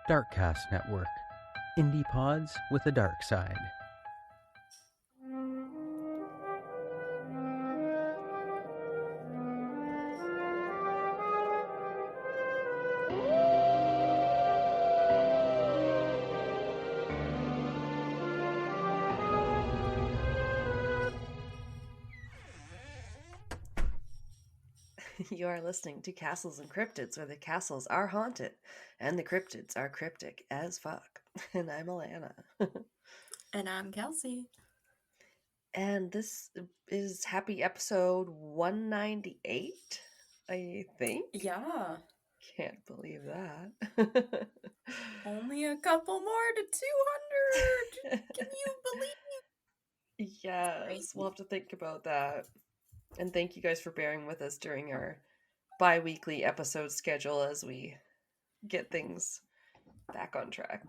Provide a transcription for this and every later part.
Darkcast Network. Indie pods with a dark side. You are listening to Castles and Cryptids, where the castles are haunted and the cryptids are cryptic as fuck. And I'm Alanna. And I'm Kelsey. And this is happy episode 198, I think. Yeah. Can't believe that. Only a couple more to 200. Can you believe? Yes, Crazy. we'll have to think about that. And thank you guys for bearing with us during our bi-weekly episode schedule as we get things back on track.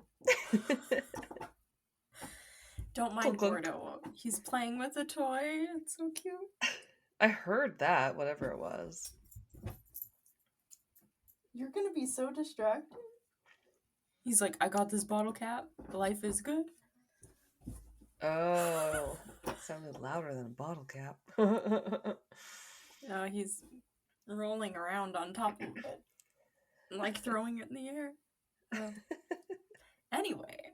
Don't mind Gordo. He's playing with a toy. It's so cute. I heard that, whatever it was. You're gonna be so distracted. He's like, I got this bottle cap. Life is good. Oh, that sounded louder than a bottle cap. No, he's rolling around on top of it. Like throwing it in the air. Anyway.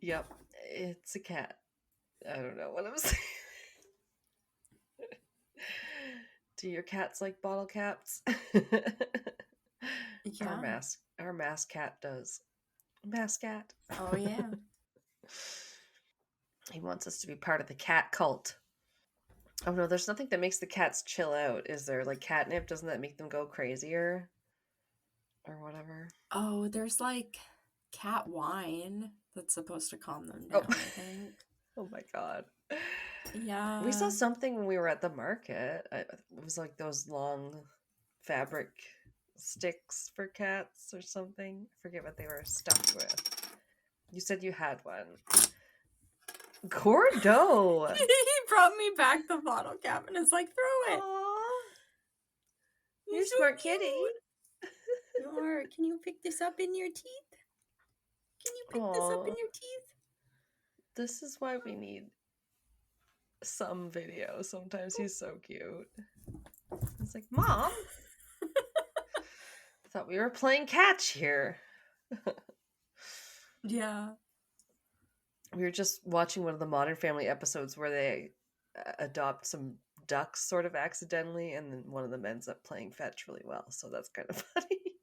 Yep, it's a cat. I don't know what I'm saying. Do your cats like bottle caps? Yeah. Our mass cat does. Mascat. Oh yeah. He wants us to be part of the cat cult. Oh no, there's nothing that makes the cats chill out. Is there? Like catnip, doesn't that make them go crazier? Or whatever. Oh, there's like cat wine that's supposed to calm them down, I think. Oh my god. Yeah. We saw something when we were at the market. It was like those long fabric sticks for cats or something. I forget what they were stuffed with. You said you had one. Gordo! He brought me back the bottle cap and it's like, throw it. Aww. You're You're so smart cute. kitty. You are. Can you pick this up in your teeth? Can you pick this up in your teeth? This is why we need some video. Sometimes he's so cute. It's like, Mom! I thought we were playing catch here. Yeah. We were just watching one of the Modern Family episodes where they adopt some ducks sort of accidentally, and then one of them ends up playing fetch really well, so that's kind of funny.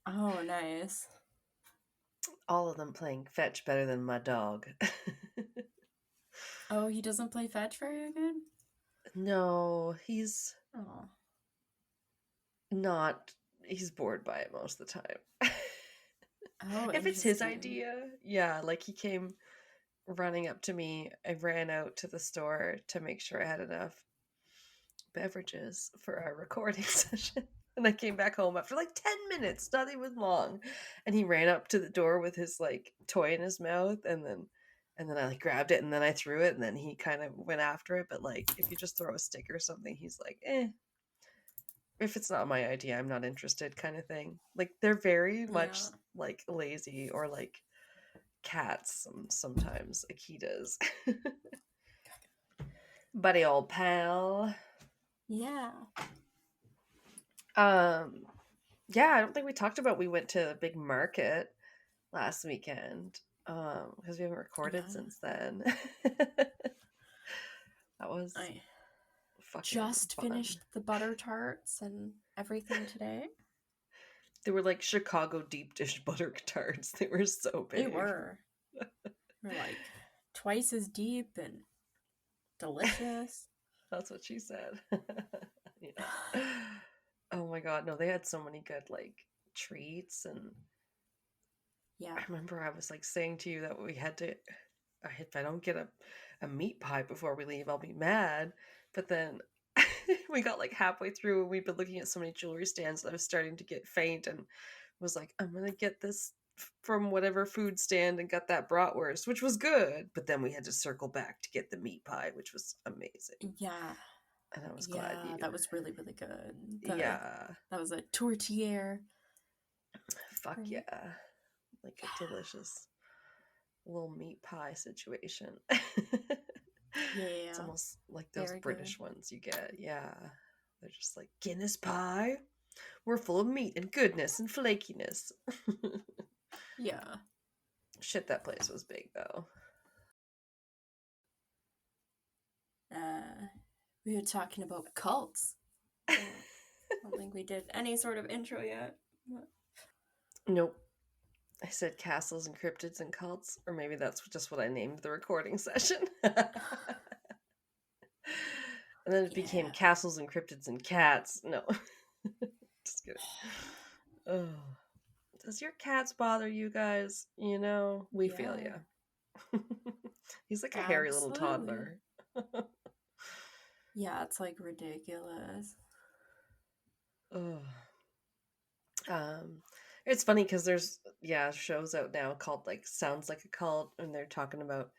Oh, nice. All of them playing fetch better than my dog. Oh, he doesn't play fetch very good? No, he's not. He's bored by it most of the time. Oh, if it's his idea, yeah, like he came running up to me. I ran out to the store to make sure I had enough beverages for our recording session. And I came back home after like 10 minutes, not even long. And he ran up to the door with his like toy in his mouth, and then I like grabbed it and then I threw it, and then he kind of went after it. But like if you just throw a stick or something, he's like, if it's not my idea, I'm not interested, kind of thing. Like they're very much like lazy, or like cats sometimes, Akitas. Buddy old pal. Yeah. Yeah, I don't think we talked about we went to a big market last weekend. Because we haven't recorded since then. That was just fun. Finished the butter tarts and everything today. They were like Chicago deep dish butter tarts. They were so big. They were. They're like twice as deep and delicious. That's what she said. Yeah. Oh my god, no, they had so many good like treats, and yeah. I remember I was like saying to you that we had to, if I don't get a meat pie before we leave, I'll be mad. But then we got like halfway through and we'd been looking at so many jewelry stands that I was starting to get faint, and was like, I'm gonna get this from whatever food stand, and got that bratwurst, which was good. But then we had to circle back to get the meat pie, which was amazing. Yeah. And I was glad you... that was really, really good. Yeah. That was a tourtière. Fuck yeah. Like a delicious little meat pie situation. Yeah. It's almost like those Very British good. ones you get. Yeah. They're just like, Guinness pie? We're full of meat and goodness and flakiness. Yeah. Shit, that place was big, though. We were talking about cults. I don't think we did any sort of intro yet. Nope. I said castles and cryptids and cults, or maybe that's just what I named the recording session. And then it became castles and cryptids and cats. No. Just kidding. Oh. Does your cats bother you guys? You know, we feel you. He's like a hairy little toddler. Yeah, it's like ridiculous. Oh. It's funny because there's shows out now called like Sounds Like a Cult, and they're talking about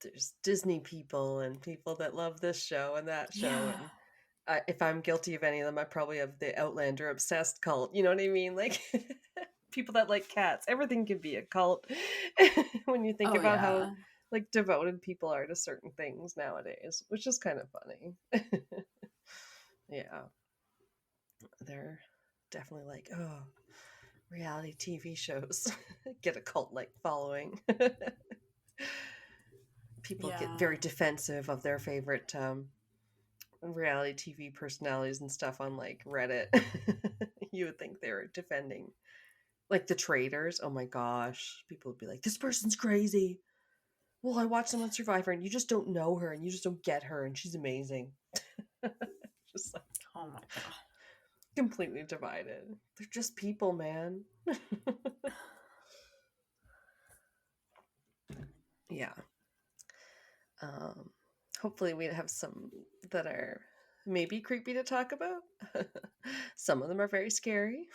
there's Disney people and people that love this show and that show, and if I'm guilty of any of them, I probably have the Outlander obsessed cult. You know what I mean? Like people that like cats, everything can be a cult when you think about how like devoted people are to certain things nowadays, which is kind of funny. Yeah, they're definitely like, oh, reality TV shows get a cult-like following. People get very defensive of their favorite reality TV personalities and stuff on like Reddit. You would think they were defending like the traitors. Oh my gosh, people would be like, this person's crazy. Well, I watched them on Survivor and you just don't know her and you just don't get her and she's amazing. Just like, oh my god, completely divided. They're just people, man. Yeah. Hopefully we have some that are maybe creepy to talk about. Some of them are very scary.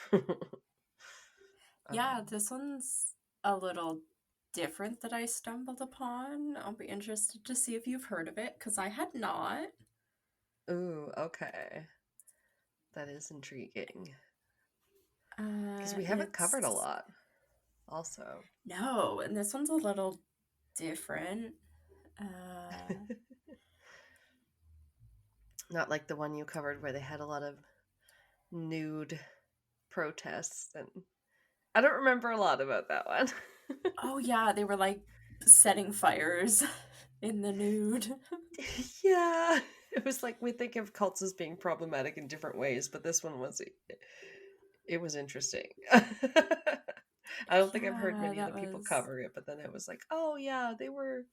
Yeah, this one's a little different that I stumbled upon. I'll be interested to see if you've heard of it, because I had not. Ooh, okay. That is intriguing. Because we haven't covered a lot, also. No, and this one's a little different. Not like the one you covered where they had a lot of nude protests, and I don't remember a lot about that one. Oh yeah, they were like setting fires in the nude. Yeah, it was like we think of cults as being problematic in different ways, but this one was it was interesting. I don't think I've heard many other people cover it, but then it was like, oh yeah, they were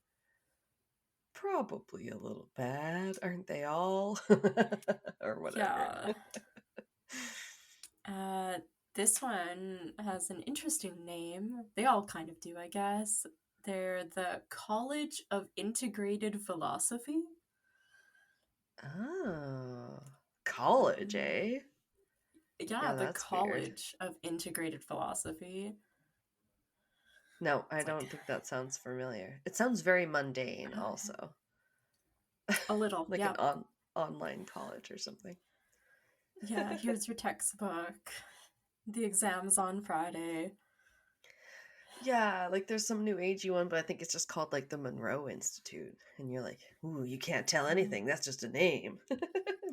probably a little bad, aren't they all? Or whatever. Yeah. This one has an interesting name. They all kind of do, I guess. They're the College of Integrated Philosophy. Oh, college, eh? Yeah, the College weird. of Integrated Philosophy. No, I don't think that sounds familiar. It sounds very mundane, also. A little, like an online college or something. Yeah, here's your textbook. The exam's on Friday. Yeah, like there's some new agey one, but I think it's just called like the Monroe Institute. And you're like, ooh, you can't tell anything. That's just a name.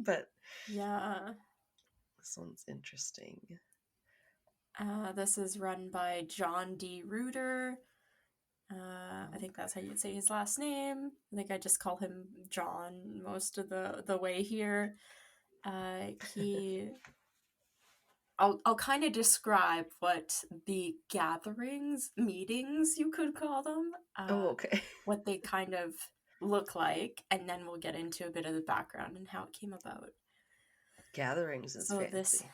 But yeah. This one's interesting. This is run by John D. Reuter. I think that's how you'd say his last name. I think I just call him John most of the way here. I'll kind of describe what the meetings, you could call them. Okay. What they kind of look like, and then we'll get into a bit of the background and how it came about. Gatherings is fancy.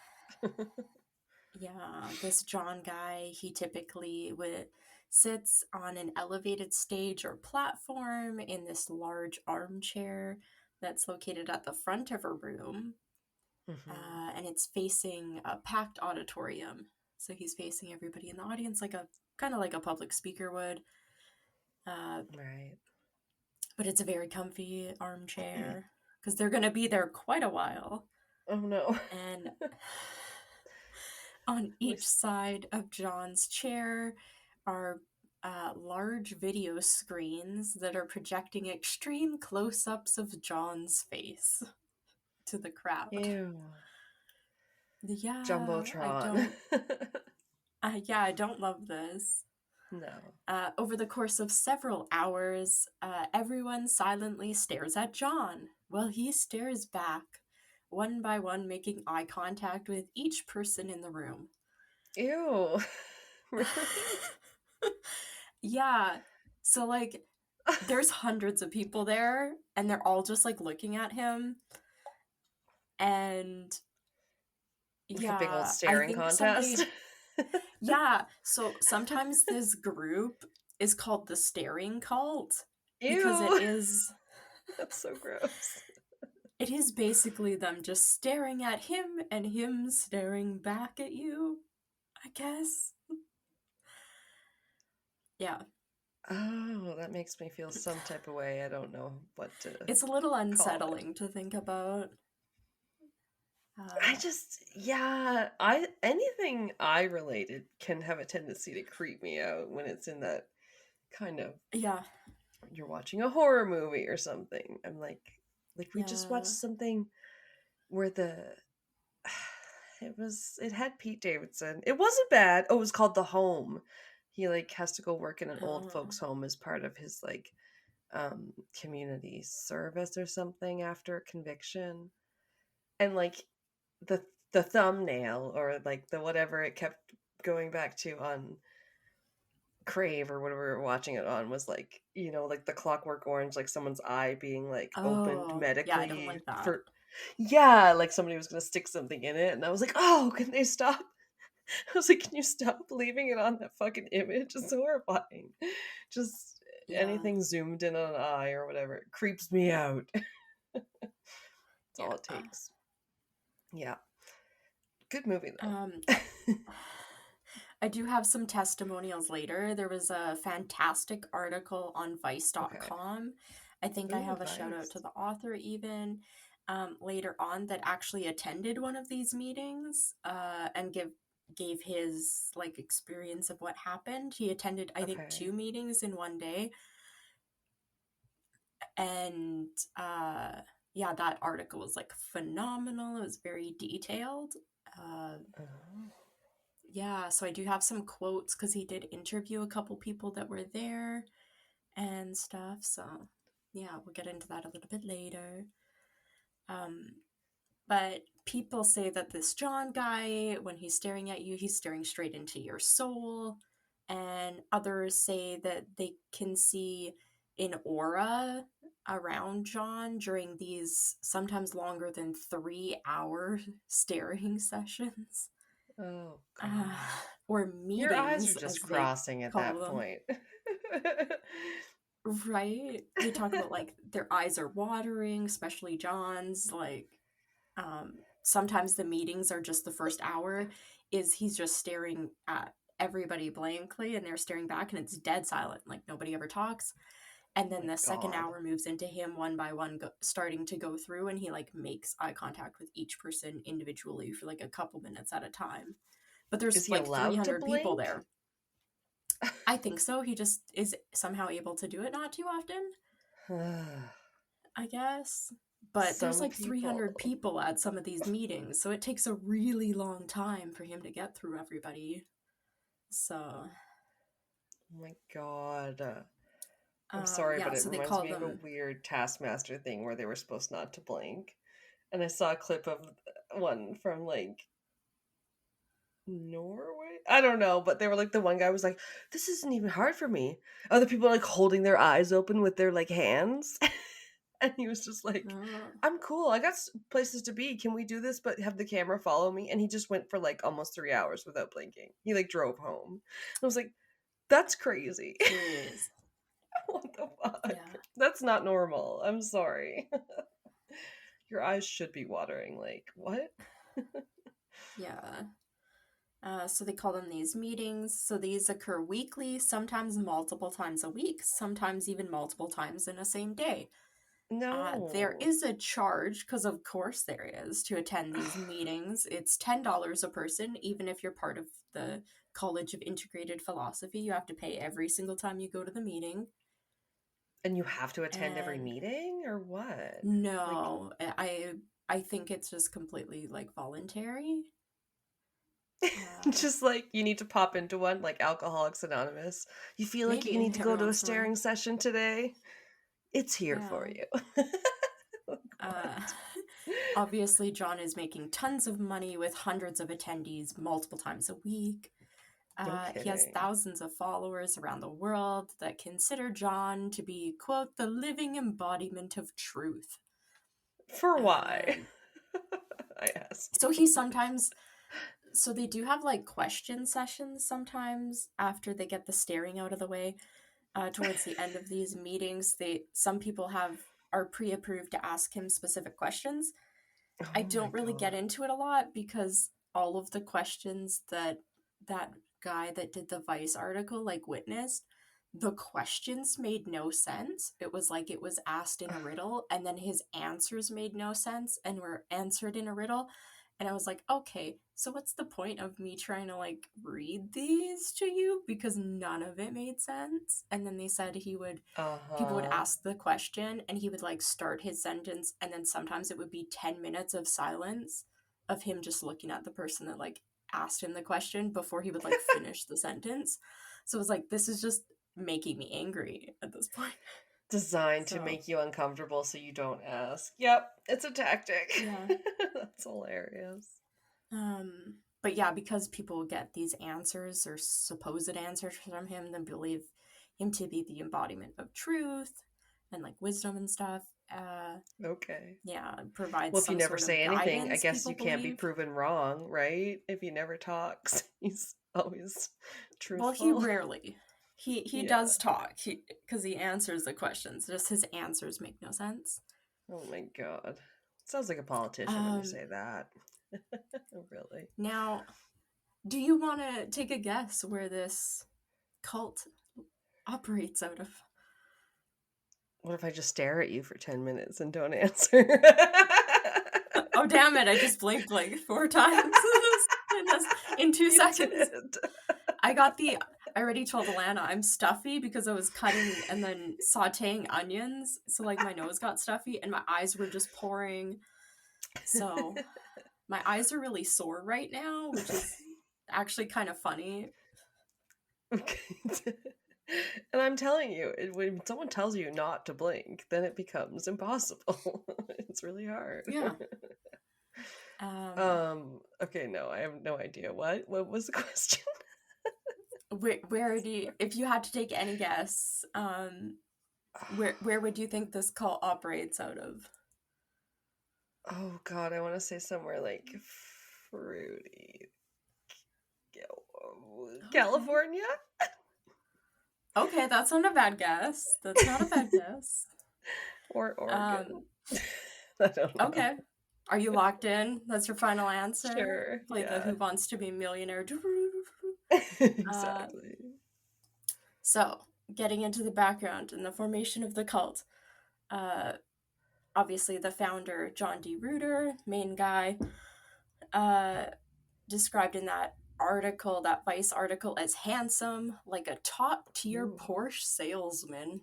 This John guy, he typically sits on an elevated stage or platform in this large armchair that's located at the front of a room. Mm-hmm. And it's facing a packed auditorium. So he's facing everybody in the audience kind of like a public speaker would. Right. But it's a very comfy armchair. because they're going to be there quite a while. Oh no. And on each side of John's chair are large video screens that are projecting extreme close-ups of John's face to the crowd. Ew. Yeah, Jumbotron. I don't love this. No. Over the course of several hours, everyone silently stares at John while he stares back, one by one, making eye contact with each person in the room. Ew. Really? Yeah. So, like, there's hundreds of people there, and they're all just, like, looking at him. And, Like a big old yeah, I staring think contest. Yeah, so sometimes this group is called the staring cult. Because Ew. it is... That's so gross. It is basically them just staring at him and him staring back at you, I guess. Yeah. Oh, that makes me feel some type of way. I don't know what to It's a little call it. unsettling to think about. Anything eye related can have a tendency to creep me out when it's in that kind of, Yeah. you're watching a horror movie or something. I'm like we just watched Yeah. something where it had Pete Davidson. It wasn't bad. Oh, it was called The Home. He like has to go work in an old folks home as part of his like community service or something after conviction. And like the thumbnail or like the whatever it kept going back to on Crave or whatever we were watching it on was like, like the Clockwork Orange, like someone's eye being like opened medically yeah, I don't like that. like somebody was gonna stick something in it, and I was like, oh, can they stop? I was like, can you stop leaving it on that fucking image? It's horrifying. Just anything zoomed in on an eye or whatever, it creeps me out. That's all it takes. Yeah. Good movie though. I do have some testimonials later. There was a fantastic article on Vice.com. Okay. I think I have a shout out to the author even later on that actually attended one of these meetings and gave his like experience of what happened. He attended I think 2 meetings in one day. And yeah, that article was like phenomenal. It was very detailed. Yeah, so I do have some quotes because he did interview a couple people that were there and stuff. So yeah, we'll get into that a little bit later. But people say that this John guy, when he's staring at you, he's staring straight into your soul. And others say that they can see an aura around John during these sometimes longer than 3-hour staring sessions. Oh, God. Or meetings. Your eyes are just crossing at that point. Right? They talk about like their eyes are watering, especially John's. Like, sometimes the meetings are just the first hour is he's just staring at everybody blankly and they're staring back and it's dead silent. Like nobody ever talks. And then the second hour moves into him one by one starting to go through and he like makes eye contact with each person individually for like a couple minutes at a time. But there's like 300 people there. I think so. He just is somehow able to do it not too often. I guess. But there's like 300 people at some of these meetings, so it takes a really long time for him to get through everybody. So. Oh my God. I'm sorry, but it reminds me of a weird Taskmaster thing where they were supposed not to blink. And I saw a clip of one from like Norway? I don't know, but they were like, the one guy was like, this isn't even hard for me. Other people are like holding their eyes open with their like hands. And he was just like, I'm cool. I got places to be. Can we do this? But have the camera follow me? And he just went for like almost 3 hours without blinking. He like drove home. I was like, that's crazy. What the fuck? Yeah. That's not normal. I'm sorry. Your eyes should be watering. Like, what? Yeah. So they call them these meetings. So these occur weekly, sometimes multiple times a week, sometimes even multiple times in a same day. No. There is a charge, because of course there is, to attend these meetings. It's $10 a person, even if you're part of the College of Integrated Philosophy. You have to pay every single time you go to the meeting. And you have to attend every And meeting or what? Like, no, I think it's just completely like voluntary. just like you need to pop into one, like Alcoholics Anonymous. You feel like you Maybe need to go every to a once in a while. staring session today? It's here for Yeah. you. Uh, obviously, John is making tons of money with hundreds of attendees multiple times a week. No He has kidding. thousands of followers around the world that consider John to be, quote, the living embodiment of truth. For why? Um, I ask. so he sometimes, so they do have like question sessions sometimes after they get the staring out of the way. Towards the end of these meetings, some people are pre-approved to ask him specific questions. I Oh my don't really get god. into it a lot because all of the questions that guy that did the Vice article like witnessed, the questions made no sense. It was like it was asked in a riddle, and then his answers made no sense and were answered in a riddle. And I was like, okay, so what's the point of me trying to like read these to you, because none of it made sense? And then they said people would Uh-huh. ask the question and he would like start his sentence, and then sometimes it would be 10 minutes of silence of him just looking at the person that like asked him the question before he would like finish the sentence. So it was like, this is just making me angry at this point. Designed to So make you uncomfortable so you don't ask. Yep, it's a tactic. yeah. That's hilarious. But yeah, because people get these answers or supposed answers from him, then believe him to be the embodiment of truth and like wisdom and stuff. Okay. Yeah, provides Well, if you some never sort of say anything, I guidance, guess people you can't be believe. proven wrong, right? If he never talks, he's always Well, he truthful. rarely. He Yeah. does talk. Because he answers the questions. Just his answers make no sense. Oh my god. Sounds like a politician when you Um say that. Really. Now, do you want to take a guess where this cult operates out of? What if I just stare at you for 10 minutes and don't answer? Oh damn it, I just blinked like 4 times in 2 You seconds. did. I already told Alanna I'm stuffy because I was cutting and then sauteing onions, so like my nose got stuffy and my eyes were just pouring. So my eyes are really sore right now, which is actually kind of funny. Okay. And I'm telling you, when someone tells you not to blink, then it becomes impossible. It's really hard. Yeah. Okay, no, I have no idea. What was the question? Where do you, if you had to take any guess, where would you think this cult operates out of? Oh god, I want to say somewhere like fruity. California? Okay, that's not a bad guess. That's not a bad guess. Or Oregon? I don't know. Okay. Are you locked in? That's your final answer? Sure. Play the Yeah. Who Wants to Be a Millionaire. Exactly. So, getting into the background and the formation of the cult. Obviously, the founder, John D. Reuter, main guy, described in that article, that Vice article, as handsome, like a top tier Ooh. Porsche salesman.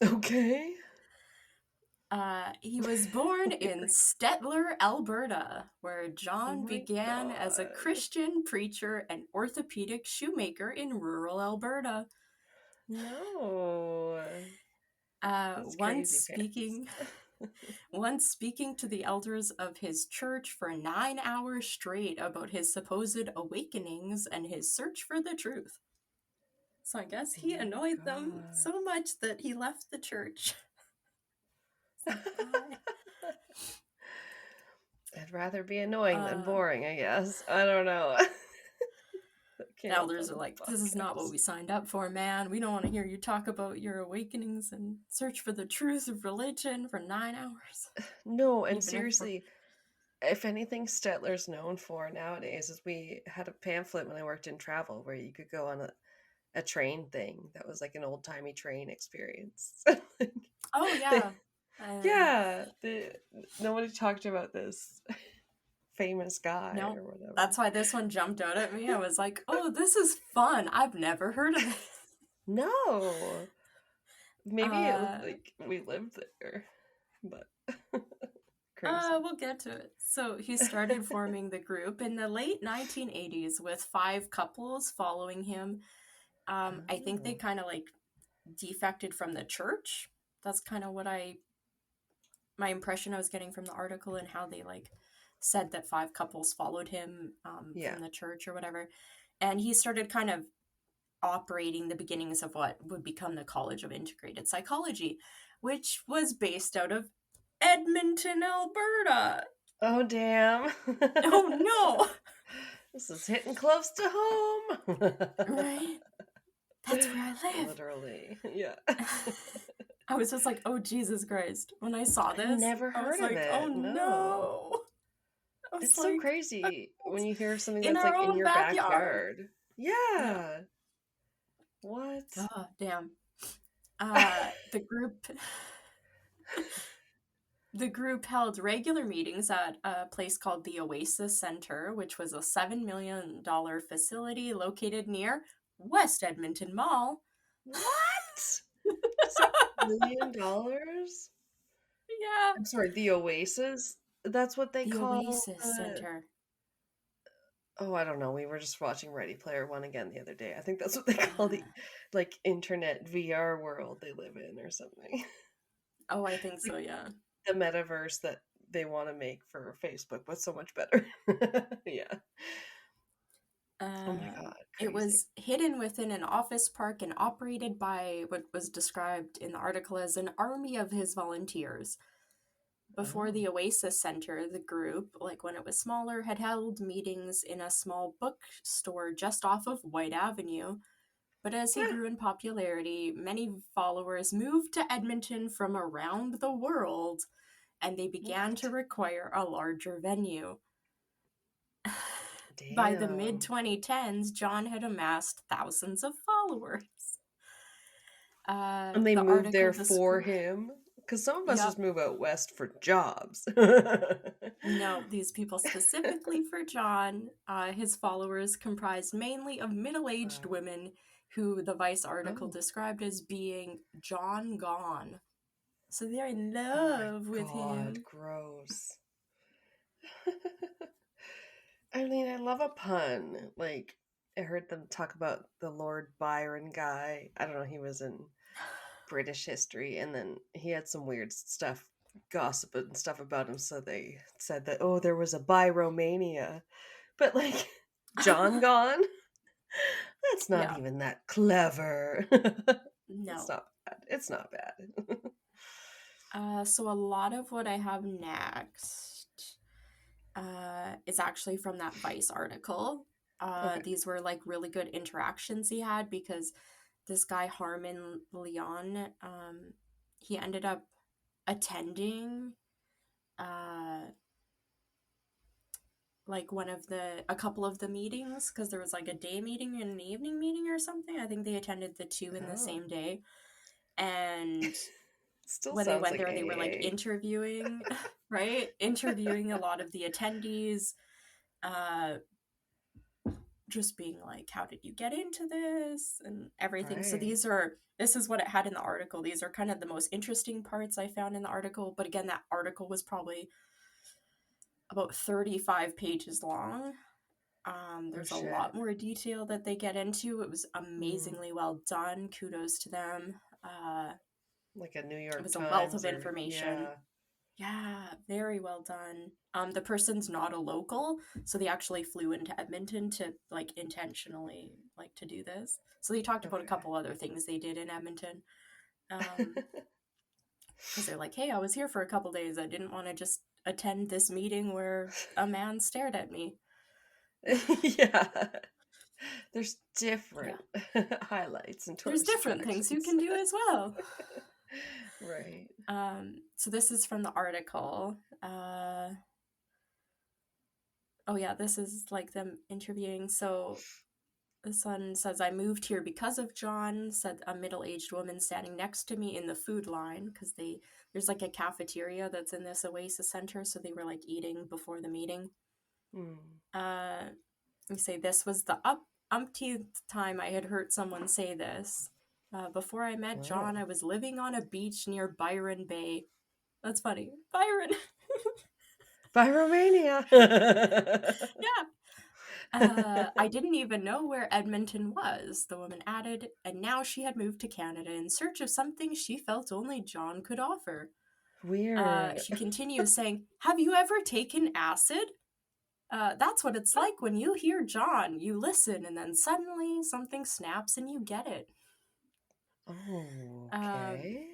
Okay. He was born in Stettler, Alberta, where John Oh my began as a god. Christian preacher and orthopedic shoemaker in rural Alberta. No. That's Once crazy pants. speaking to the elders of his church for 9 hours straight about his supposed awakenings and his search for the truth. So I guess Oh he my annoyed them god. so much that he left the church. It's like, bye. I'd rather be annoying than boring, I guess. I don't know. I The can't help elders on are the like, this is not what podcast. we signed up for, man. We don't want to hear you talk about your awakenings and search for the truth of religion for 9 hours. No, and Even seriously, if anything Stettler's known for nowadays is we had a pamphlet when I worked in travel where you could go on a train thing that was like an old-timey train experience. Oh yeah. Yeah, nobody talked about this famous guy No, or whatever. that's why this one jumped out at me. I was like, oh, this is fun. I've never heard of this. No, maybe it was like we lived there, but crazy. We'll get to it. So he started forming the group in the late 1980s with 5 couples following him. I think they kind of like defected from the church. That's kind of what my impression I was getting from the article, and how they like said that 5 couples followed him from the church or whatever. And he started kind of operating the beginnings of what would become the College of Integrated Psychology, which was based out of Edmonton, Alberta. Oh, damn. Oh, no. This is hitting close to home. Right? That's where I live. Literally. Yeah. I was just like, oh, Jesus Christ. When I saw this, I never I was heard like, of it. oh, no. It's so crazy when you hear something in that's our like in own your backyard. Yeah. What? Oh, damn. The group held regular meetings at a place called the Oasis Center, which was a $7 million facility located near West Edmonton Mall. What? $7 million? Yeah. I'm sorry, the Oasis? That's what they The call Oasis Center. Oh, I don't know. We were just watching Ready Player One again the other day. I think that's what they call the like internet VR world they live in or something. Oh, I think so, yeah. The metaverse that they want to make for Facebook, but so much better. Yeah. Oh my God. It Crazy. was hidden within an office park and operated by what was described in the article as an army of his volunteers. Before the Oasis Center, the group, like when it was smaller, had held meetings in a small bookstore just off of White Avenue. But as he grew in popularity, many followers moved to Edmonton from around the world, and they began to require a larger venue. Damn. By the mid-2010s, John had amassed thousands of followers. And they moved there for him? Because some of us just move out west for jobs. No, these people specifically for John. His followers comprised mainly of middle-aged women who the Vice article described as being John gone. So they're in love with him. Gross. I mean, I love a pun. Like, I heard them talk about the Lord Byron guy. I don't know, he was in British history, and then he had some weird stuff, gossip and stuff about him, so they said that, oh, there was a Byromania. But, like, John gone? That's not even that clever. No. It's not bad. So a lot of what I have next is actually from that Vice article. These were like really good interactions he had, because this guy Harmon Leon, he ended up attending like a couple of the meetings, because there was like a day meeting and an evening meeting or something. I think they attended the 2 in the same day. And when they went there, they were like interviewing, right? Interviewing a lot of the attendees, just being like, how did you get into this and everything. So this is what it had in the article. These are kind of the most interesting parts I found in the article. But again, that article was probably about 35 pages long. There's a lot more detail that they get into. It was amazingly well done. Kudos to them. Like a New York Times. It was a wealth of information. Yeah, very well done. The person's not a local, so they actually flew into Edmonton to like intentionally like to do this. So they talked about a couple other things they did in Edmonton. Because they're like, hey, I was here for a couple days. I didn't want to just attend this meeting where a man stared at me. Yeah. There's different highlights and there's different things you can do as well. Right. So this is from the article. Oh yeah, this is like them interviewing. So The son says, I moved here because of John, said a middle-aged woman standing next to me in the food line, because there's like a cafeteria that's in this Oasis Center, so they were like eating before the meeting. We say, this was the umpteenth time I had heard someone say this. Before I met John, I was living on a beach near Byron Bay. That's funny. Byron! By Romania! Yeah. I didn't even know where Edmonton was, the woman added, and now she had moved to Canada in search of something she felt only John could offer. Weird. She continues saying, have you ever taken acid? That's what it's like when you hear John. You listen, and then suddenly something snaps and you get it. Oh, okay.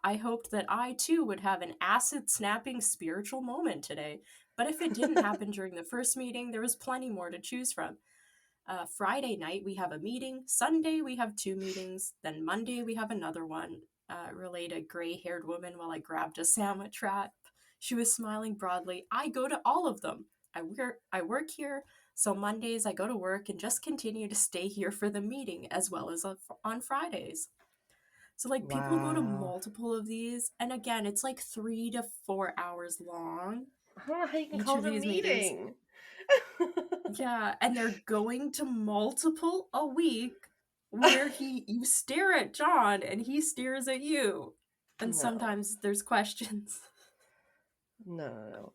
I hoped that I, too, would have an acid-snapping spiritual moment today. But if it didn't happen during the first meeting, there was plenty more to choose from. Friday night, we have a meeting. Sunday, we have 2 meetings. Then Monday, we have another one, relayed a gray-haired woman while I grabbed a sandwich wrap. She was smiling broadly. I go to all of them. I work here, so Mondays I go to work and just continue to stay here for the meeting as well as on Fridays. So, like, people go to multiple of these, and again, it's like 3 to 4 hours long. I don't know how you can Each call of it a these meeting. Yeah, and they're going to multiple a week where you stare at John and he stares at you. And No. sometimes there's questions. No.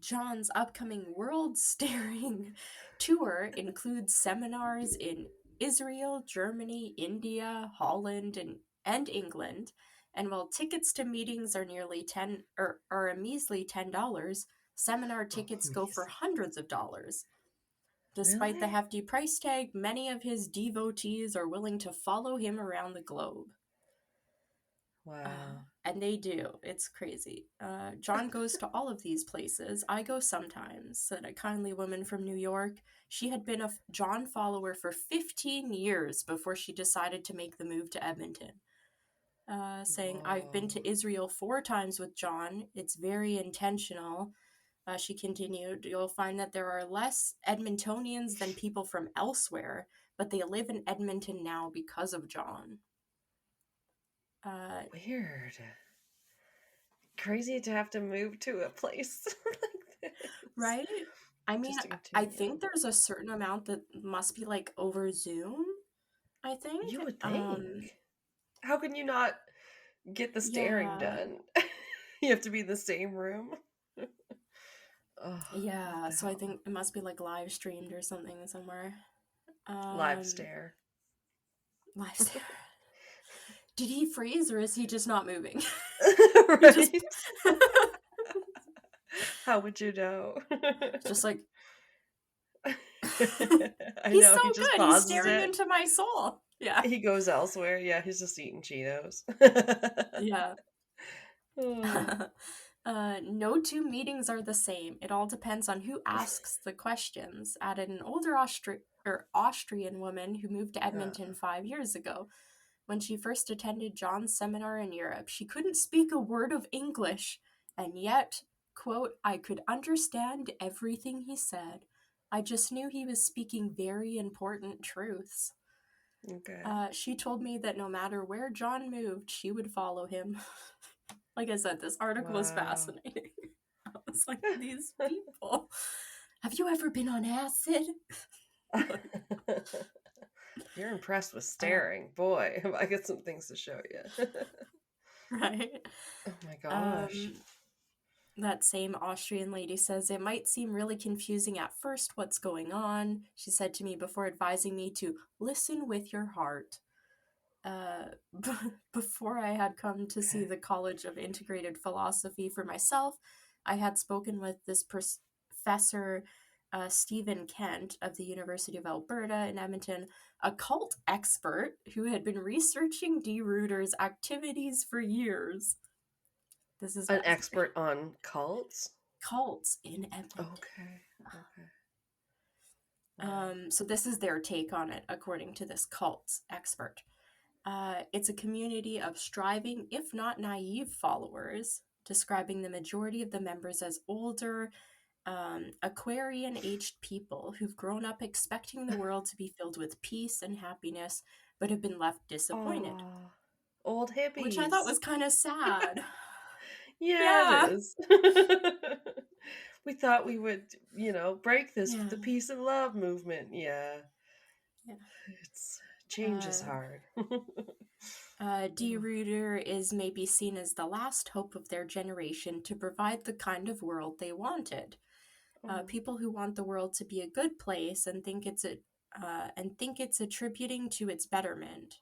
John's upcoming world-staring tour includes seminars in Israel, Germany, India, Holland, and England. And while tickets to meetings are nearly a measly $10, seminar tickets go for hundreds of dollars. Despite the hefty price tag, many of his devotees are willing to follow him around the globe. Wow. And they do. It's crazy. John goes to all of these places. I go sometimes, said a kindly woman from New York. She had been a John follower for 15 years before she decided to make the move to Edmonton. Saying, I've been to Israel 4 times with John. It's very intentional. She continued, you'll find that there are less Edmontonians than people from elsewhere, but they live in Edmonton now because of John. Weird. Crazy to have to move to a place like this. Right? I mean, I think there's a certain amount that must be like over Zoom, I think. You would think. How can you not get the staring done? You have to be in the same room. Yeah, so I think it must be like live streamed or something somewhere. Live stare. Live stare. Did he freeze or is he just not moving? Right? How would you know? Just like I he's know, so he just good. He's staring into my soul. Yeah. He goes elsewhere. Yeah, he's just eating Cheetos. Yeah. No 2 meetings are the same. It all depends on who asks the questions, added an older Austrian woman who moved to Edmonton 5 years ago. When she first attended John's seminar in Europe, she couldn't speak a word of English, and yet, quote, I could understand everything he said. I just knew he was speaking very important truths. Okay. She told me that no matter where John moved, she would follow him. Like I said, this article is fascinating. I was like, these people. Have you ever been on acid? You're impressed with staring. Boy, I got some things to show you. Right? Oh my gosh. That same Austrian lady says, it might seem really confusing at first what's going on, she said to me before advising me to listen with your heart. Before I had come to see the College of Integrated Philosophy for myself, I had spoken with this professor, Stephen Kent of the University of Alberta in Edmonton, a cult expert who had been researching de-rooters' activities for years. This is an expert on cults? Cults in Edmonton. Okay. So this is their take on it, according to this cults expert. It's a community of striving, if not naive, followers, describing the majority of the members as older Aquarian-aged people who've grown up expecting the world to be filled with peace and happiness, but have been left disappointed. Oh, old Which I thought hippies. was kind of sad. Yeah, it Yeah. is. We thought we would, break this with the Yeah. peace and love movement. Yeah. Yeah. It's change is hard. D. Reuter is maybe seen as the last hope of their generation to provide the kind of world they wanted. People who want the world to be a good place and think it's attributing to its betterment,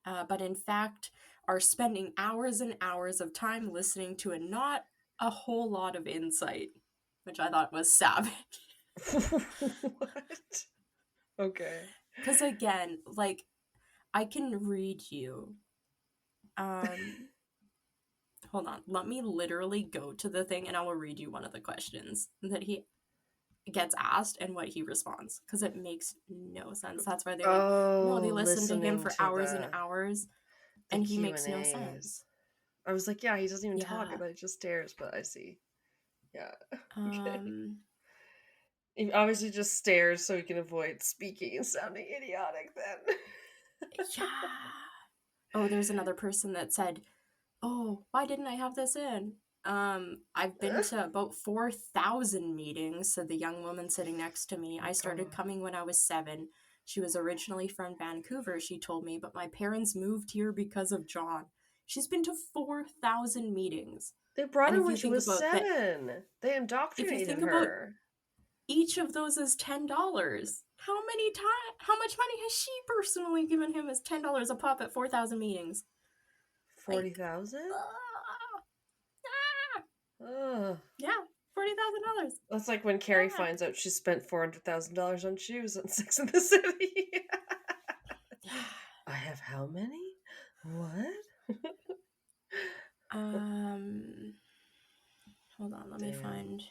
but in fact are spending hours and hours of time listening to not a whole lot of insight, which I thought was savage. What? Okay. Because again, like, I can read you. Hold on. Let me literally go to the thing and I will read you one of the questions that he gets asked and what he responds. Because it makes no sense. That's why they're like, no, they listen to him listening for to hours and hours the and he makes no Q&As. sense. I was like, yeah, he doesn't even talk. Yeah. He just stares, but I see. Yeah. Okay. He He obviously just stares so he can avoid speaking and sounding idiotic then. Yeah. Oh, there's another person that said, oh, why didn't I have this in? I've been to about 4,000 meetings, said the young woman sitting next to me. I started coming when I was 7. She was originally from Vancouver, she told me, but my parents moved here because of John. She's been to 4,000 meetings. They brought And her if when you she think was about that, 7. They if you indoctrinated think about her. each of those is $10. How much money has she personally given him as $10 a pop at 4,000 meetings? 40,000? Yeah, $40,000. That's like when Carrie finds out she spent $400,000 on shoes on Sex and the City. I have how many? What? Hold on, let me find.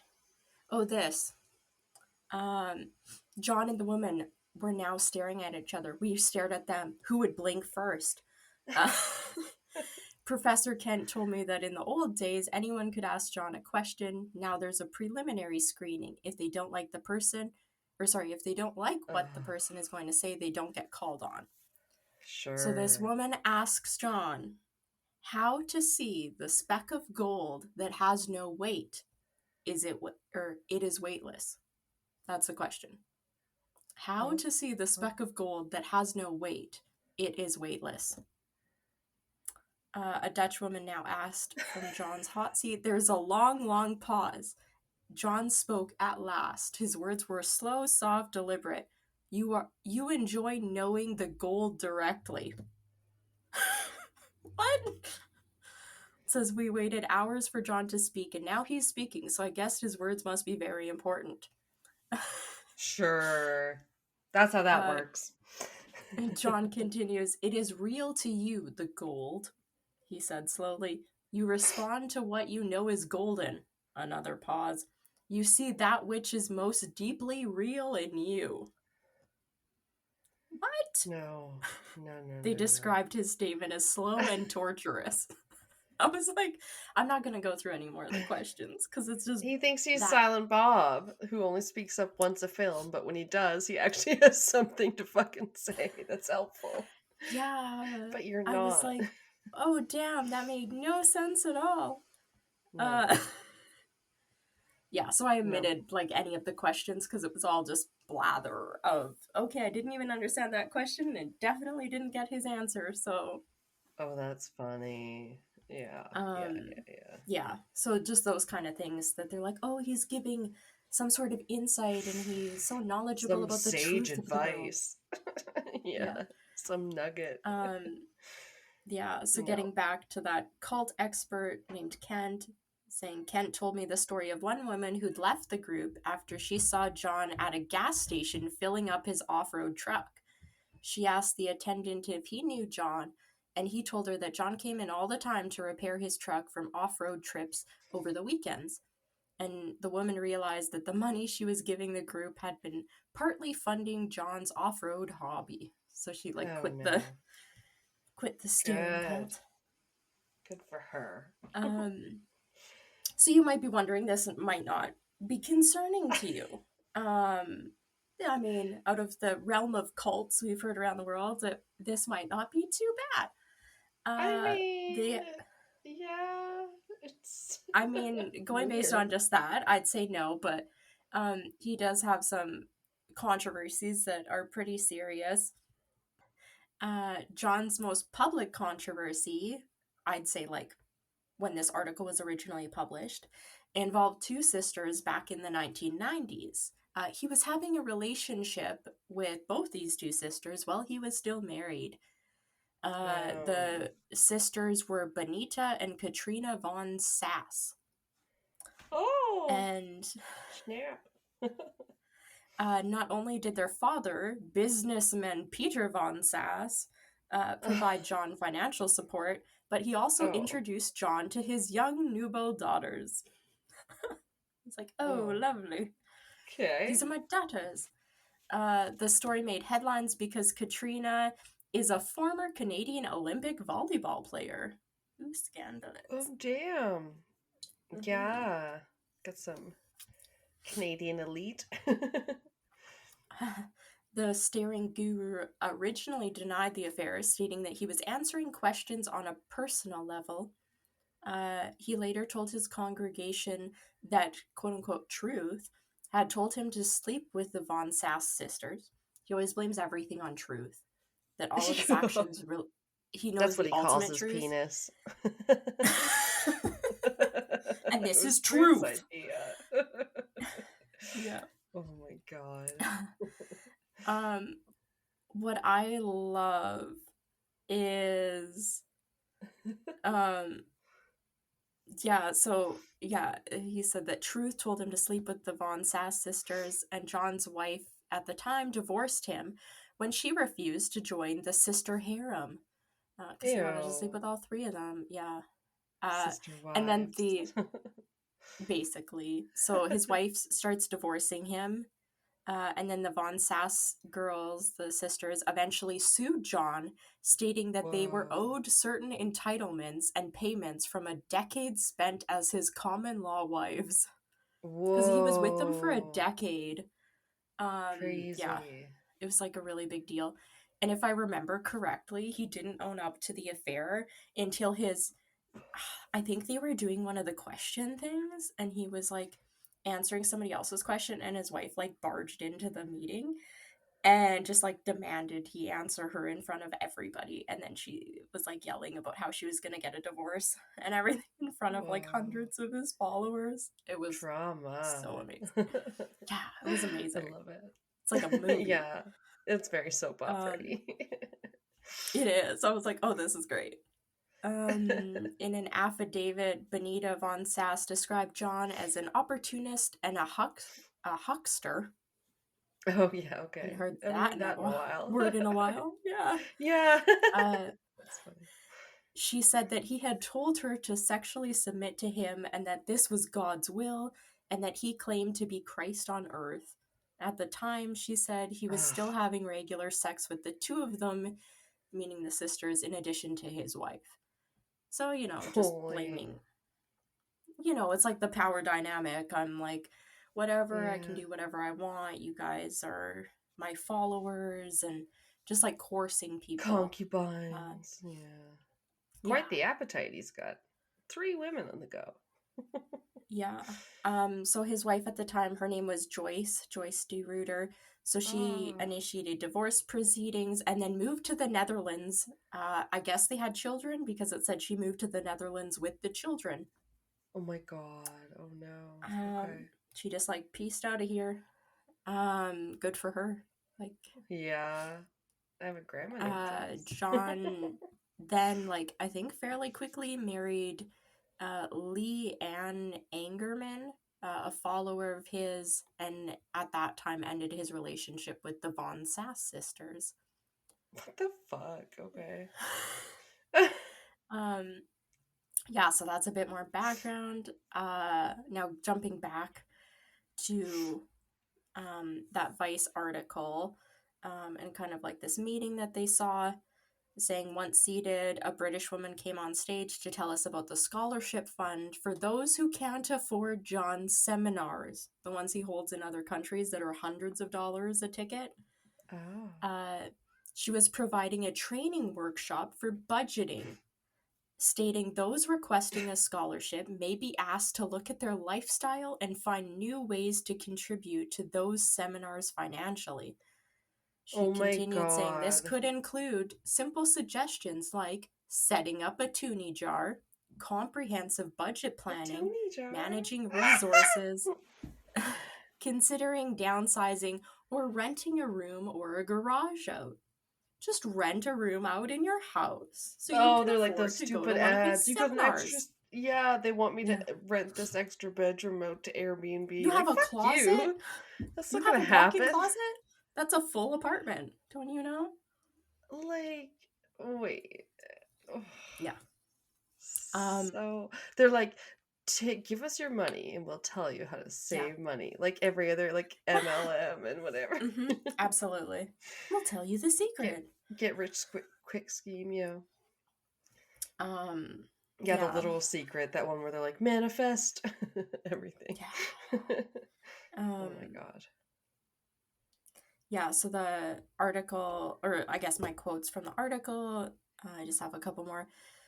Oh, this. John and the woman were now staring at each other. We stared at them. Who would blink first? Professor Kent told me that in the old days, anyone could ask John a question. Now there's a preliminary screening. If they don't like if they don't like what the person is going to say, they don't get called on. Sure. So this woman asks John how to see the speck of gold that has no weight. It is weightless. That's the question. How to see the speck of gold that has no weight. It is weightless. A Dutch woman now asked from John's hot seat. There's a long, long pause. John spoke at last. His words were slow, soft, deliberate. You enjoy knowing the gold directly. What? It says we waited hours for John to speak, and now he's speaking, so I guess his words must be very important. Sure. That's how that works. And John continues, it is real to you, the gold, he said slowly. You respond to what you know is golden. Another pause. You see that which is most deeply real in you. What? No. They described his statement as slow and torturous. I was like, I'm not going to go through any more of the questions because it's just. He thinks he's Silent Bob, who only speaks up once a film, but when he does, he actually has something to fucking say that's helpful. Yeah. But you're not. I was like, oh, damn, that made no sense at all. No. Yeah, so I omitted like any of the questions because it was all just blather of, okay, I didn't even understand that question and definitely didn't get his answer, so. Oh, that's funny. Yeah. Yeah, so just those kind of things that they're like, oh, he's giving some sort of insight and he's so knowledgeable about the sage truth advice. of the world. Yeah, some nugget. Yeah, so getting back to that cult expert named Kent, saying Kent told me the story of one woman who'd left the group after she saw John at a gas station filling up his off-road truck. She asked the attendant if he knew John, and he told her that John came in all the time to repair his truck from off-road trips over the weekends. And the woman realized that the money she was giving the group had been partly funding John's off-road hobby. So she quit the steering cult. Good for her. So you might be wondering, this might not be concerning to you. I mean, out of the realm of cults we've heard around the world, that this might not be too bad. I mean, They yeah, it's I mean, going based on weird. just that, I'd say no, but he does have some controversies that are pretty serious. John's most public controversy, I'd say, like, when this article was originally published, involved two sisters back in the 1990s. He was having a relationship with both these two sisters while he was still married. Um, The sisters were Benita and Katrina von Sass. oh, And snap. not only did their father, businessman Peter von Sass, provide John financial support, but he also Oh, introduced John to his young nubile daughters. It's like, oh, oh, lovely. okay. These are my daughters. The story made headlines because Katrina is a former Canadian Olympic volleyball player. Ooh, scandalous. Oh, damn. Mm-hmm. Yeah, got some Canadian elite. The staring guru originally denied the affair, stating that he was answering questions on a personal level. He later told his congregation that, quote unquote, Truth had told him to sleep with the Von Sass sisters. He always blames everything on Truth, that all of his actions, he knows That's what the he calls ultimate his truth. penis. And It this was is Truth's truth. idea. Yeah. Oh my god. um, what I love is um he said that Truth told him to sleep with the Von Sass sisters, and John's wife at the time divorced him when she refused to join the sister harem because he wanted to sleep Ew. with all three of them. Yeah. Sister And then wives. basically, so his wife starts divorcing him. And then the Von Sass girls, the sisters, eventually sued John, stating that they were Whoa. owed certain entitlements and payments from a decade spent as his common law wives. Because he was with them for a Whoa. decade. Yeah, Crazy. it was like a really big deal. And if I remember correctly, he didn't own up to the affair until I think they were doing one of the question things, and he was like answering somebody else's question, and his wife like barged into the meeting and just like demanded he answer her in front of everybody. And then she was like yelling about how she was going to get a divorce and everything in front of like Whoa. hundreds of his followers. It was Trauma. so amazing. Yeah, it was I amazing. love It's like a it. movie. Yeah. It's very soap Um, opera-y. it is. I was like, oh, this is great. In an affidavit, Benita von Sass described John as an opportunist and a huckster. Oh yeah, I haven't okay. heard I haven't that heard that in a while. word in a while. Yeah. Yeah. Uh, That's funny. she said that he had told her to sexually submit to him and that this was God's will and that he claimed to be Christ on earth. At the time, she said he was Ugh, still having regular sex with the two of them, meaning the sisters, in addition to his wife. So, just holy. blaming. It's like the power dynamic. I'm like, whatever, I can Yeah. do whatever I want. You guys are my followers, and just like coursing people. Concubines. Yeah. Yeah, Quite the appetite he's got. 3 women on the go. yeah. So his wife at the time, her name was Joyce De Ruyter. So she Oh. initiated divorce proceedings and then moved to the Netherlands. I guess they had children because it said she moved to the Netherlands with the children. Oh my god. Oh no. Um, Okay. she just like pieced out of here. Good for her. Like, Yeah. I have a grandma named Joyce. John then, like, I think fairly quickly married Lee Ann Angerman, a follower of his, and at that time ended his relationship with the Von Sass sisters. What the fuck? Okay. Um, yeah, so that's a bit more background. Now jumping back to that Vice article, and kind of like this meeting that they saw. saying, once seated, a British woman came on stage to tell us about the scholarship fund for those who can't afford John's seminars, the ones he holds in other countries that are hundreds of dollars a ticket. Oh. She was providing a training workshop for budgeting, stating those requesting a scholarship may be asked to look at their lifestyle and find new ways to contribute to those seminars financially. She Oh my continued saying this God. could include simple suggestions like setting up a toonie jar, comprehensive budget planning, Toonie jar. managing resources, considering downsizing, or renting a room or a garage out. Just rent a room out in your house so you can They're like afford those to go stupid to one of ads. his You got an extra. seminars. Yeah, they want me to Yeah. rent this extra bedroom out to Airbnb. You Like, have a fuck closet? you. That's You not have gonna a walk-in happen. closet? That's a full apartment. Don't you know? Like, wait. Yeah. So they're like, give us your money and we'll tell you how to save money. Like every other like MLM and whatever. Absolutely. We'll tell you the secret. Get rich quick scheme, yeah. Yeah, the literal secret, that one where they're like, manifest everything. Yeah. Oh my God. Yeah, so the article, or I guess my quotes from the article, I just have a couple more,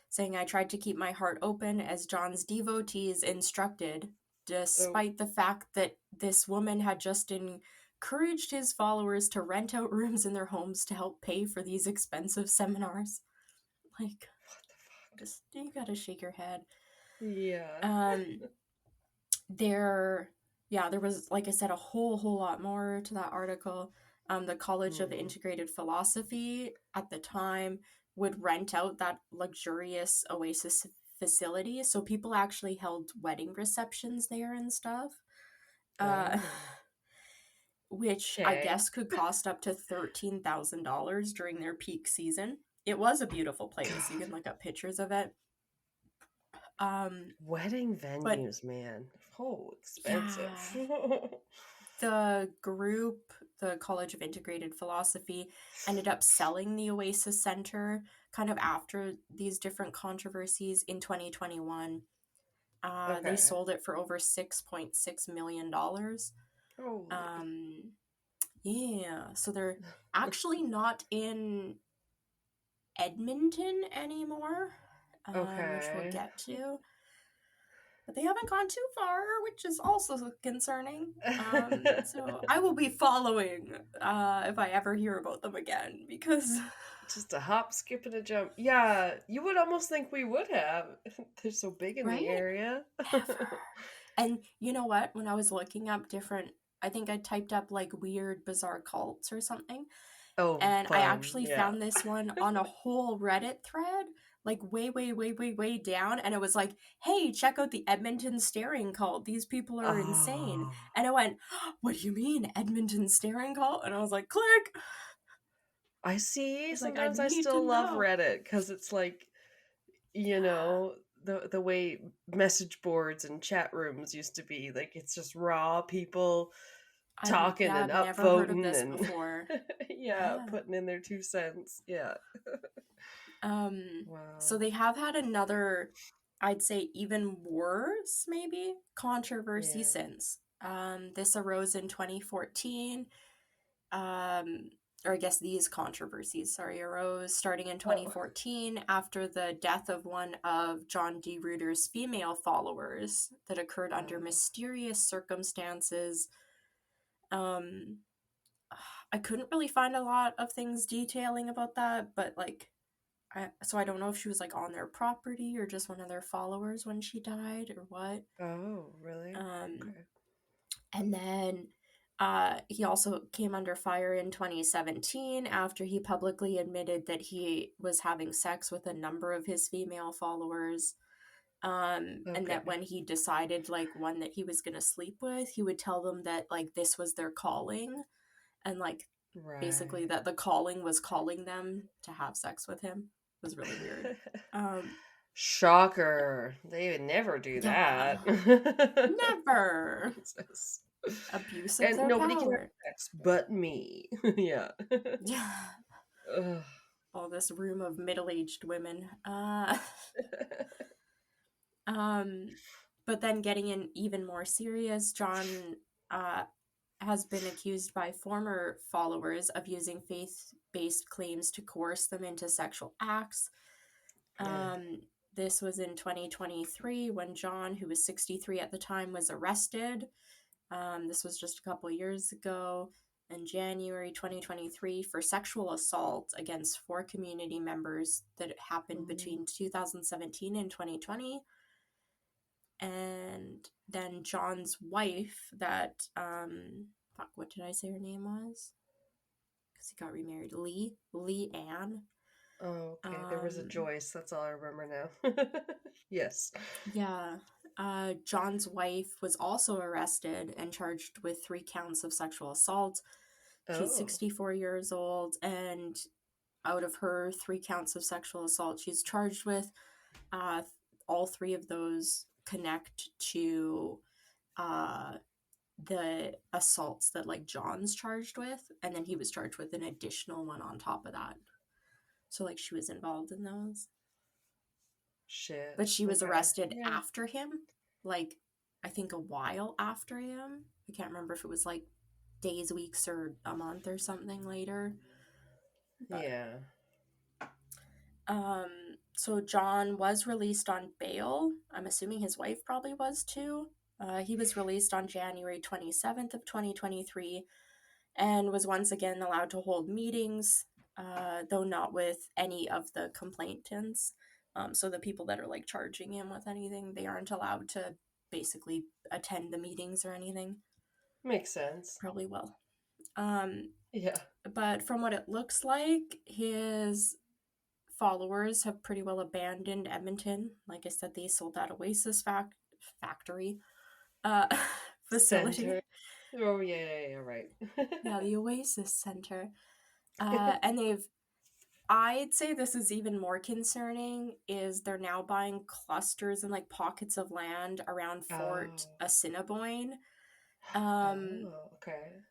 saying, I tried to keep my heart open as John's devotees instructed, despite the fact that this woman had just encouraged his followers to rent out rooms in their homes to help pay for these expensive seminars. Like, what the fuck? Just, you gotta shake your head. Yeah. There was, like I said, a whole lot more to that article. The College of Integrated Philosophy at the time would rent out that luxurious oasis facility, so people actually held wedding receptions there and stuff. Which I guess could cost up to $13,000 during their peak season. It was a beautiful place. God. You can look up pictures of it. Wedding venues, man. Oh, expensive. Yeah. The group, the College of Integrated Philosophy, ended up selling the Oasis Center kind of after these different controversies in 2021. They sold it for over $6.6 million. Oh. Yeah, so they're actually not in Edmonton anymore, which we'll get to. But they haven't gone too far, which is also concerning. So I will be following if I ever hear about them again, because... Just a hop, skip, and a jump. Yeah, you would almost think we would have. They're so big in the area. Ever. And you know what? When I was looking up different... I think I typed up, like, weird, bizarre cults or something. Oh, and fun. I actually found this one on a whole Reddit thread, like way down, and it was like, hey, check out the Edmonton staring cult. These people are insane. And I went, what do you mean, Edmonton staring cult? And I was like, click. I see. Sometimes like, I still love Reddit because it's like, you know, the way message boards and chat rooms used to be. Like, it's just raw people talking and upvoting. I've never heard of this before. Putting in their 2 cents. Yeah. Wow. So they have had another, I'd say even worse, maybe, controversy since. This arose in 2014. Or I guess these controversies, arose starting in 2014 after the death of one of John D. Reuter's female followers that occurred under mysterious circumstances. I couldn't really find a lot of things detailing about that, but like, I don't know if she was like on their property or just one of their followers when she died or what. Oh, really? And then he also came under fire in 2017 after he publicly admitted that he was having sex with a number of his female followers. And that when he decided like one that he was going to sleep with, he would tell them that like this was their calling, and like basically that the calling was calling them to have sex with him. It was really weird. Shocker. They would never do that. Never. Abuse of their nobody power. can have sex but me. Yeah. Yeah. all this room of middle-aged women. But then getting in even more serious, John has been accused by former followers of using faith-based claims to coerce them into sexual acts. This was in 2023 when John, who was 63 at the time, was arrested. This was just a couple years ago in January 2023 for sexual assault against 4 community members that happened between 2017 and 2020. And then John's wife, that what did I say her name was? Because he got remarried. Lee Ann. Oh, okay. There was a Joyce. That's all I remember now. Yes. Yeah. John's wife was also arrested and charged with 3 counts of sexual assault. She's 64 years old, and out of her 3 counts of sexual assault she's charged with, all 3 of those connect to the assaults that like John's charged with, and then he was charged with an additional one on top of that. So like she was involved in those. Shit. But she was arrested after him, like I think a while after him. I can't remember if it was like days, weeks, or a month or something later. But, yeah. So John was released on bail. I'm assuming his wife probably was too. He was released on January 27th of 2023 and was once again allowed to hold meetings, though not with any of the complainants. So the people that are like charging him with anything, they aren't allowed to basically attend the meetings or anything. Makes sense. Probably will. Yeah. But from what it looks like, his followers have pretty well abandoned Edmonton. Like I said, they sold that Oasis factory facility. Center. Oh, yeah, right. Yeah, the Oasis Center. And I'd say this is even more concerning, is they're now buying clusters and like pockets of land around Fort Assiniboine. Okay.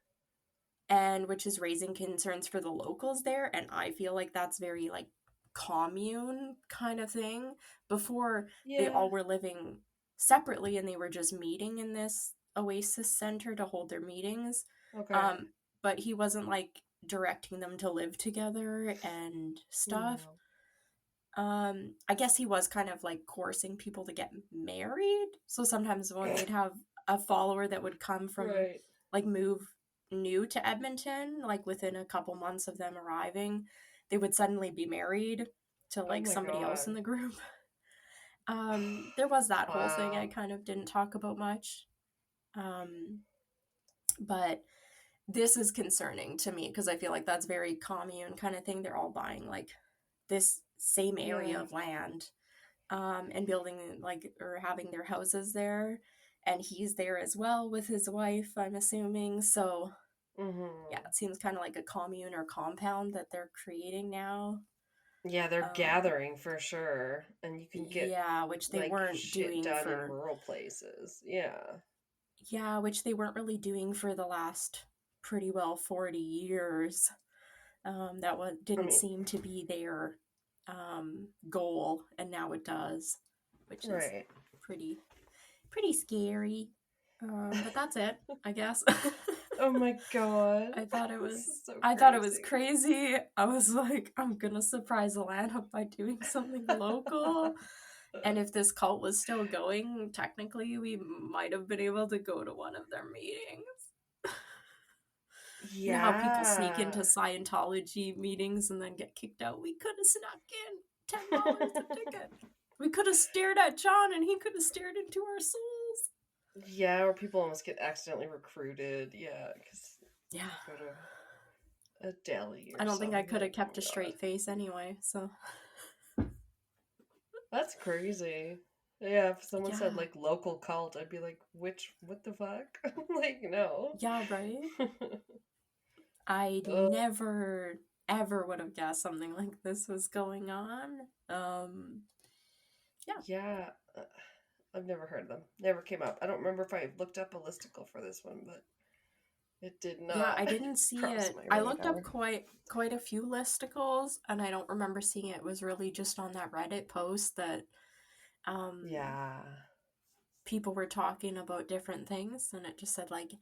And which is raising concerns for the locals there, and I feel like that's very like commune kind of thing. Before, they all were living separately and they were just meeting in this Oasis Center to hold their meetings. Okay. But he wasn't like directing them to live together and stuff. No. I guess he was kind of like coercing people to get married. So sometimes when they'd have a follower that would come from like move new to Edmonton, like within a couple months of them arriving, they would suddenly be married to like somebody else in the group. There was that whole thing I kind of didn't talk about much. But this is concerning to me because I feel like that's very commune kind of thing. They're all buying like this same area of land and building like or having their houses there, and he's there as well with his wife, I'm assuming. So yeah, it seems kind of like a commune or compound that they're creating now. Yeah, they're gathering for sure, and you can get which they like, weren't doing done for in rural places. Yeah, which they weren't really doing for the last pretty well 40 years. That didn't seem to be their goal, and now it does, which is pretty scary. But that's it, I guess. Oh my god! I thought it was so thought it was crazy. I was like, I'm gonna surprise Alanna by doing something local. And if this cult was still going, technically we might have been able to go to one of their meetings. You know how people sneak into Scientology meetings and then get kicked out? We could have snuck in $10 a ticket. We could have stared at John and he could have stared into our souls. Yeah, or people almost get accidentally recruited. Yeah, because go to a deli. Or I don't think I could have kept a straight face anyway. So that's crazy. Yeah, if someone said like local cult, I'd be like, what the fuck? Like, no. Yeah, right. I never ever would have guessed something like this was going on. Yeah. I've never heard of them. Never came up. I don't remember if I looked up a listicle for this one, but It did not. Yeah, I didn't see cross it. my I looked up radar. quite a few listicles, and I don't remember seeing it. It was really just on that Reddit post that Yeah. people were talking about different things, and it just said like,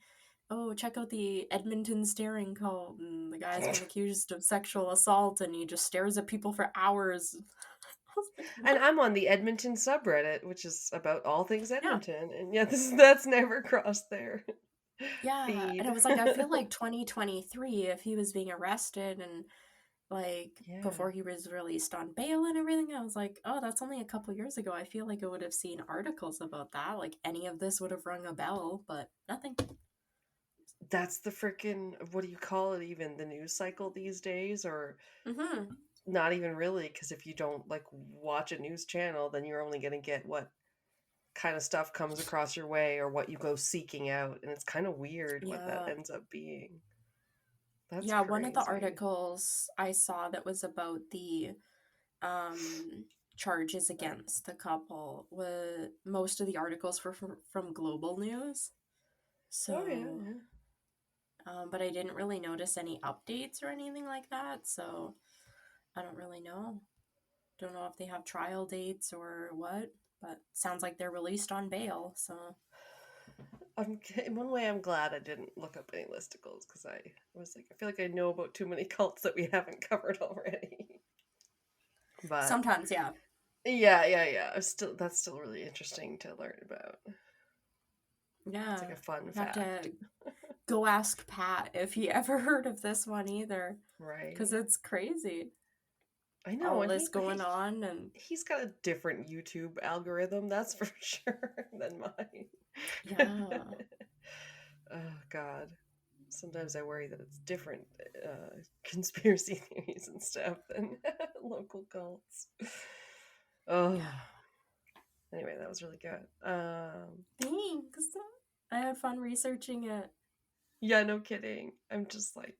oh, check out the Edmonton staring cult, and the guy's been accused of sexual assault, and he just stares at people for hours. I was like, And what? I'm on the Edmonton subreddit, which is about all things Yeah. Edmonton, and yeah, that's never crossed their Yeah, and feed. it was like, I feel like 2023, if he was being arrested and like Yeah. before he was released on bail and everything, I was like, oh, that's only a couple years ago. I feel like I would have seen articles about that. Like any of this would have rung a bell, but nothing. That's the freaking, what do you call it, even the news cycle these days, or Mm-hmm. not even really, because if you don't like watch a news channel, then you're only going to get what kind of stuff comes across your way or what you go seeking out, and it's kind of weird what that Yeah. ends up being. That's Yeah, one of the crazy. articles I saw that was about the charges against the couple was most of the articles were from Global News. So Oh yeah. but I didn't really notice any updates or anything like that, so I don't really know. Don't know if they have trial dates or what, but sounds like they're released on bail, so. In one way, I'm glad I didn't look up any listicles, because I was like, I feel like I know about too many cults that we haven't covered already. But Sometimes, yeah. yeah. That's still really interesting to learn about. Yeah. It's like a fun You have fact. to go ask Pat if he ever heard of this one either. Right. Because it's crazy. I know. All And this going on, and he's got a different YouTube algorithm, that's for sure, than mine. yeah. Oh, God. Sometimes I worry that it's different conspiracy theories and stuff than local cults. Oh. Yeah. Anyway, that was really good. Thanks. I had fun researching it. Yeah, no kidding. I'm just like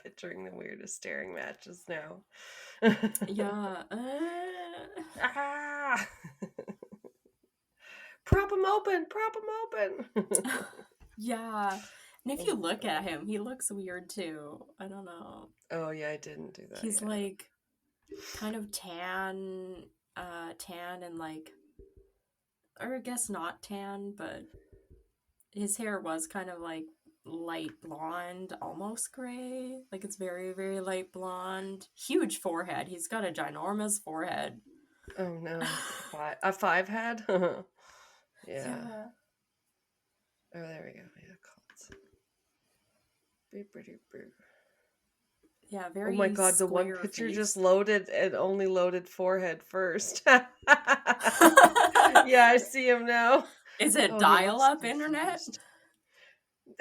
picturing the weirdest staring matches now. Yeah. Ah! Prop him open! Prop him open! Yeah. And if you look at him, he looks weird too. I don't know. Oh yeah, I didn't do that. He's yet. like kind of tan and like, or I guess not tan, but his hair was kind of like light blonde, almost gray. Like it's very, very light blonde. Huge forehead. He's got a ginormous forehead. Oh no, a five head. Yeah. Oh, there we go. Yeah, cults. Yeah, very. Oh my god, the one picture just loaded and only loaded forehead first. Yeah, I see him now. Is it dial-up internet?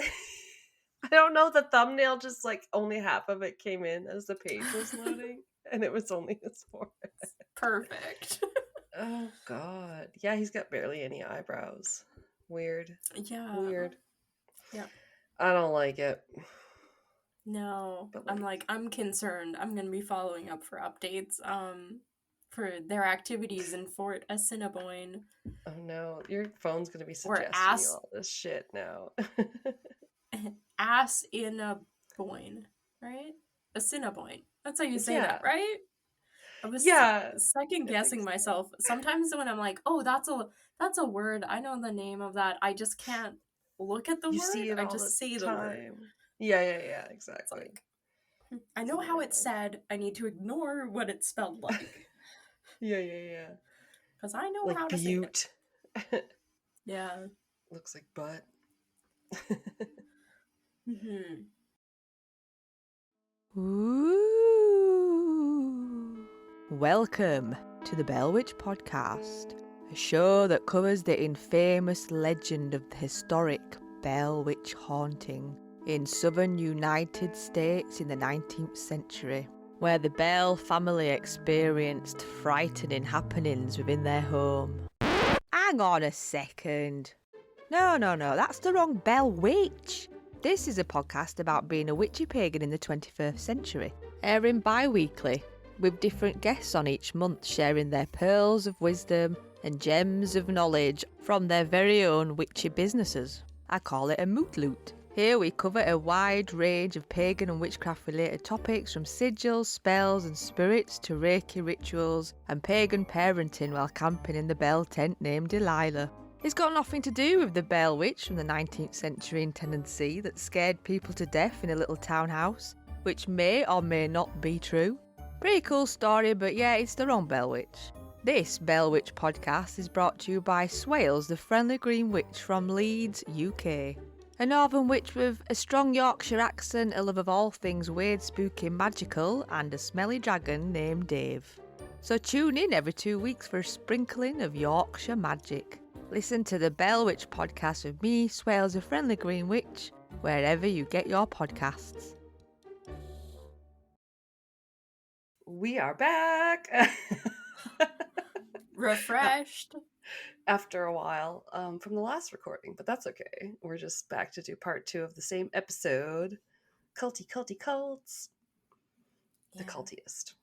I don't know. The thumbnail just like only half of it came in as the page was loading, and it was only his forehead. Perfect. Oh god. Yeah, he's got barely any eyebrows. Weird. Yeah. Weird. Yeah. I don't like it. No, but I'm concerned. I'm gonna be following up for updates for their activities in Fort Assiniboine. Oh no, your phone's gonna be suggesting you all this shit now. Assiniboine, right? Assiniboine. That's how you say that, right? I was second guessing myself. Sometimes when I'm like, oh, that's a word. I know the name of that. I just can't look at the word. See it I all just the say time. the word. Yeah, exactly. It's like, I know how it's said. I need to ignore what it's spelled like. Yeah. Because I know like how to butte. say it. Yeah. Looks like butt. Mm-hmm. Ooh. Welcome to the Bell Witch Podcast, a show that covers the infamous legend of the historic Bell Witch haunting in southern United States in the 19th century, where the Bell family experienced frightening happenings within their home. Hang on a second. No, that's the wrong Bell Witch. This is a podcast about being a witchy pagan in the 21st century, airing bi-weekly, with different guests on each month sharing their pearls of wisdom and gems of knowledge from their very own witchy businesses. I call it a moot loot. Here we cover a wide range of pagan and witchcraft related topics, from sigils, spells and spirits to Reiki rituals and pagan parenting while camping in the Bell tent named Delilah. It's got nothing to do with the Bell Witch from the 19th century in Tennessee that scared people to death in a little townhouse, which may or may not be true. Pretty cool story, but yeah, it's the wrong Bell Witch. This Bell Witch podcast is brought to you by Swales, the friendly green witch from Leeds, UK. A northern witch with a strong Yorkshire accent, a love of all things weird, spooky, magical, and a smelly dragon named Dave. So tune in every 2 weeks for a sprinkling of Yorkshire magic. Listen to the Bell Witch podcast with me, Swales, the friendly green witch, wherever you get your podcasts. We are back. Refreshed. After a while from the last recording, but that's okay. We're just back to do part 2 of the same episode. Culty cults. The cultiest.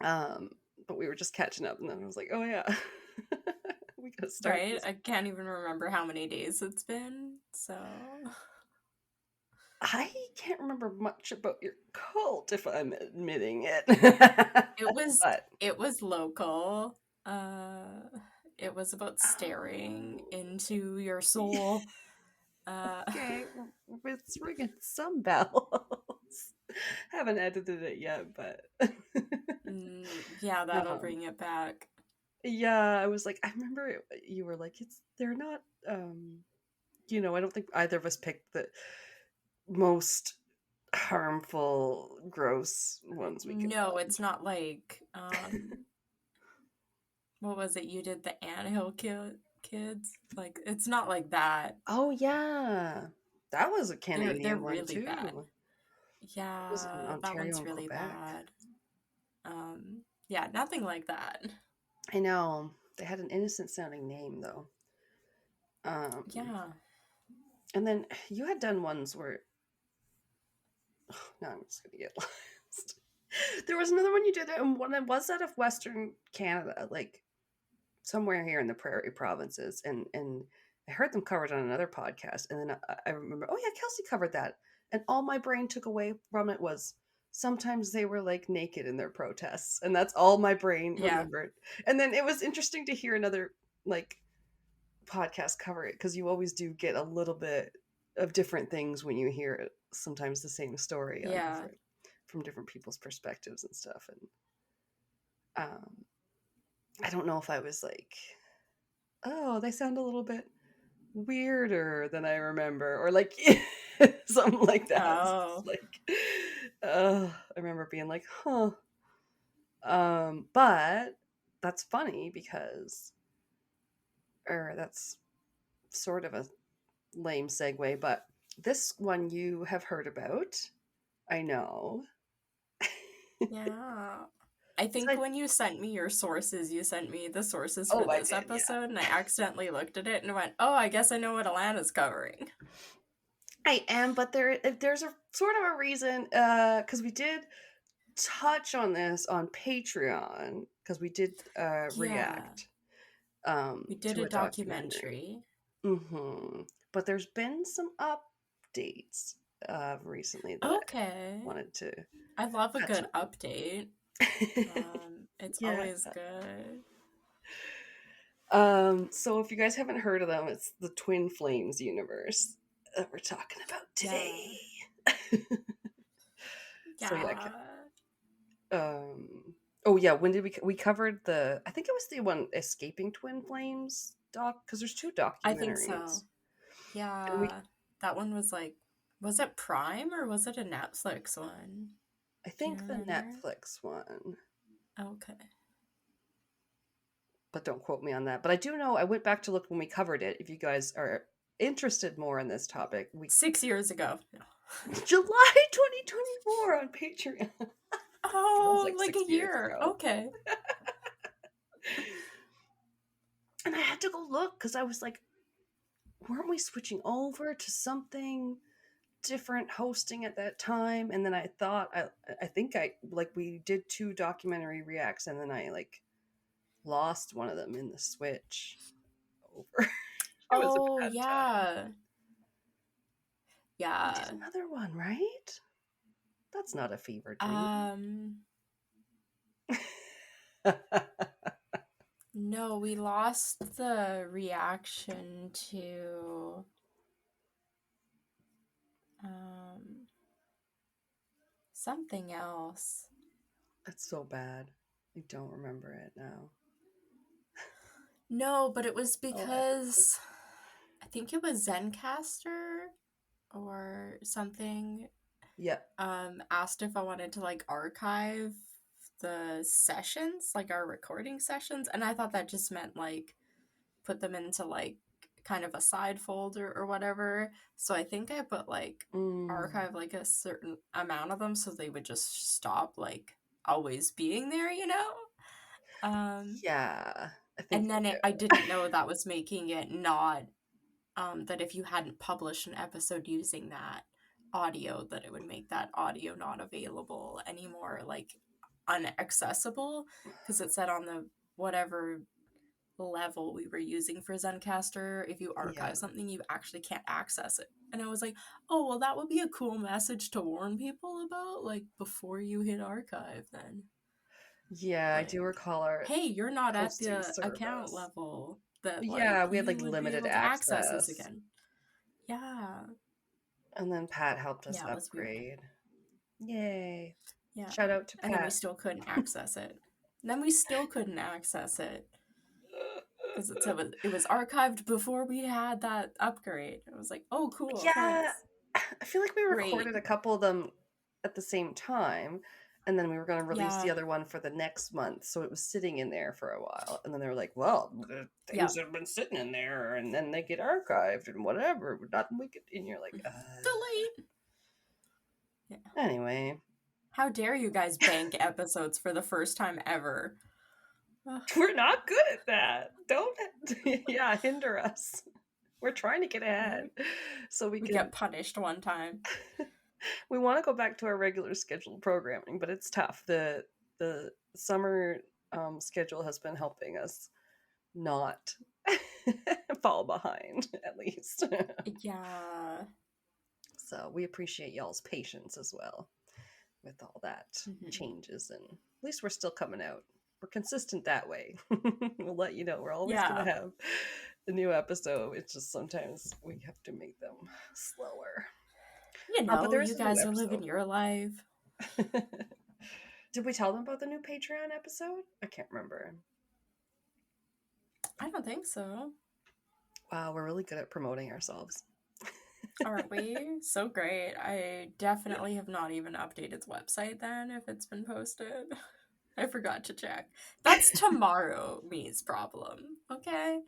But we were just catching up, and then I was like, oh yeah. We gotta start. Right? This. I can't even remember how many days it's been, so... I can't remember much about your cult, if I'm admitting it. It was local. It was about staring into your soul. Okay, it's ringing some bells. Haven't edited it yet, but yeah, that'll bring it back. Yeah, I was like, I remember you were like, they're not, I don't think either of us picked the most harmful, gross ones we could. No, it's not like, what was it? You did the anthill kids? Like, it's not like that. Oh, yeah. That was a Canadian they're one, really too. Bad. Yeah, that one's really bad. Yeah, nothing like that. I know. They had an innocent sounding name, though. Yeah. And then you had done ones where... now I'm just going to get lost. There was another one you did, and one was out of Western Canada, like somewhere here in the prairie provinces. And I heard them covered on another podcast. And then I remember, oh yeah, Kelsey covered that. And all my brain took away from it was sometimes they were like naked in their protests. And that's all my brain remembered. And then it was interesting to hear another like podcast cover it, because you always do get a little bit of different things when you hear it. Sometimes the same story from different people's perspectives and stuff. And I don't know if I was like, oh, they sound a little bit weirder than I remember, or like something like that. Oh. I remember being like, huh. But that's funny because, or that's sort of a lame segue, but this one you have heard about, I know. Yeah. I think when you sent me your sources, you sent me the sources for this episode, and I accidentally looked at it and went, oh, I guess I know what Alanna's covering. I am, but there's a sort of a reason, because we did touch on this on Patreon, because we did react. We did a documentary. Mm-hmm. But there's been some updates recently that I wanted to... I love a good update. It's always good. So if you guys haven't heard of them, it's the Twin Flames universe that we're talking about today. Yeah. When did we covered the... I think it was the one Escaping Twin Flames doc, because there's 2 documentaries. I think so. Yeah. That one was like, was it Prime or was it a Netflix one? I think the Netflix one. Okay. But don't quote me on that. But I do know, I went back to look when we covered it. If you guys are interested more in this topic. 6 years ago. July 2024 on Patreon. Oh, like a year. Okay. And I had to go look because I was like, weren't we switching over to something different hosting at that time? And then I thought, I think we did 2 documentary reacts, and then I like lost one of them in the switch over. Oh yeah. Yeah. We did another one, right? That's not a fever dream. No, we lost the reaction to something else. That's so bad. I don't remember it now. No, but it was Oh, because I think it was Zencaster or something yeah. asked if I wanted to like archive the sessions, like our recording sessions, and I thought that just meant like put them into like kind of a side folder or whatever. So I think I put like archive like a certain amount of them so they would just stop like always being there, you know? Yeah. I think And then I didn't know that was making it not that if you hadn't published an episode using that audio, that it would make that audio not available anymore, like unaccessible, because it said on the whatever level we were using for Zencaster, if you archive something, you actually can't access it. And I was like, oh, well, that would be a cool message to warn people about, like, before you hit archive, then. Yeah, Like, I do recall our hey, you're not at hosting the account service. level that, like, Yeah, we had you like would be limited able to access this access. again. Yeah. And then Pat helped us Yeah, it was weird. upgrade. Yay. Yeah. Shout out to Pat. And then we still couldn't access it. Because it was archived before we had that upgrade. I was like, oh, cool, Yeah, thanks. I feel like we recorded a couple of them at the same time, and then we were going to release the other one for the next month, so it was sitting in there for a while, and then they were like, well, the things have been sitting in there, and then they get archived and whatever, and you're like, delete. Yeah. Anyway. How dare you guys bank episodes for the first time ever? We're not good at that. Don't hinder us. We're trying to get ahead so we can get punished one time. We want to go back to our regular scheduled programming, but it's tough. The summer schedule has been helping us not fall behind, at least. Yeah. So we appreciate y'all's patience as well with all that changes, and at least we're still coming out. We're consistent that way. We'll let you know. We're always going to have a new episode. It's just sometimes we have to make them slower. You know, you guys are living your life. Did we tell them about the new Patreon episode? I can't remember. I don't think so. Wow, we're really good at promoting ourselves. Aren't we? So great. I definitely have not even updated its website then if it's been posted. I forgot to check. That's tomorrow me's problem, okay?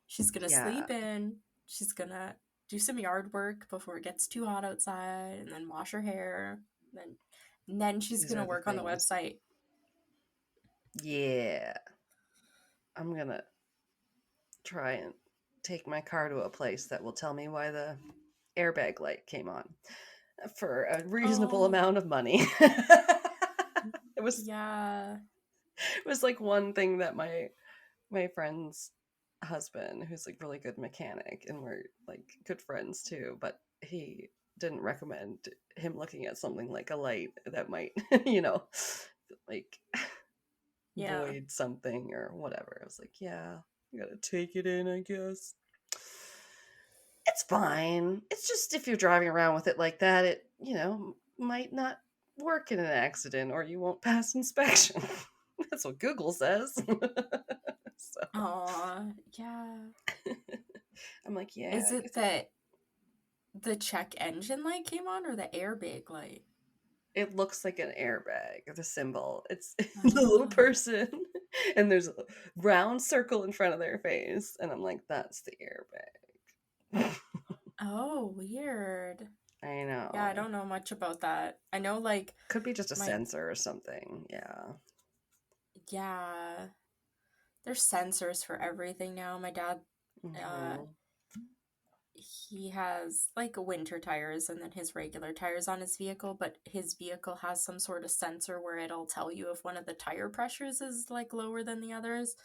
She's gonna sleep in. She's gonna do some yard work before it gets too hot outside, and then wash her hair. And then she's gonna work on the website. Yeah. I'm gonna try and take my car to a place that will tell me why the airbag light came on for a reasonable amount of money. It was like one thing that my friend's husband, who's like really good mechanic, and we're like good friends too, but he didn't recommend him looking at something like a light that might like void something or whatever. I was like, yeah, you gotta take it in, I guess. It's fine. It's just if you're driving around with it like that, it might not work in an accident, or you won't pass inspection. That's what Google says. So. Aw, yeah. I'm like, yeah. Is it that the check engine light came on, or the airbag light? It looks like an airbag, the symbol. It's the little person, and there's a round circle in front of their face, and I'm like, that's the airbag. Oh, weird. I know. Yeah, I don't know much about that. I know, like... Could be just a sensor or something, yeah. Yeah. There's sensors for everything now. My dad, he has, like, winter tires and then his regular tires on his vehicle, but his vehicle has some sort of sensor where it'll tell you if one of the tire pressures is, like, lower than the others,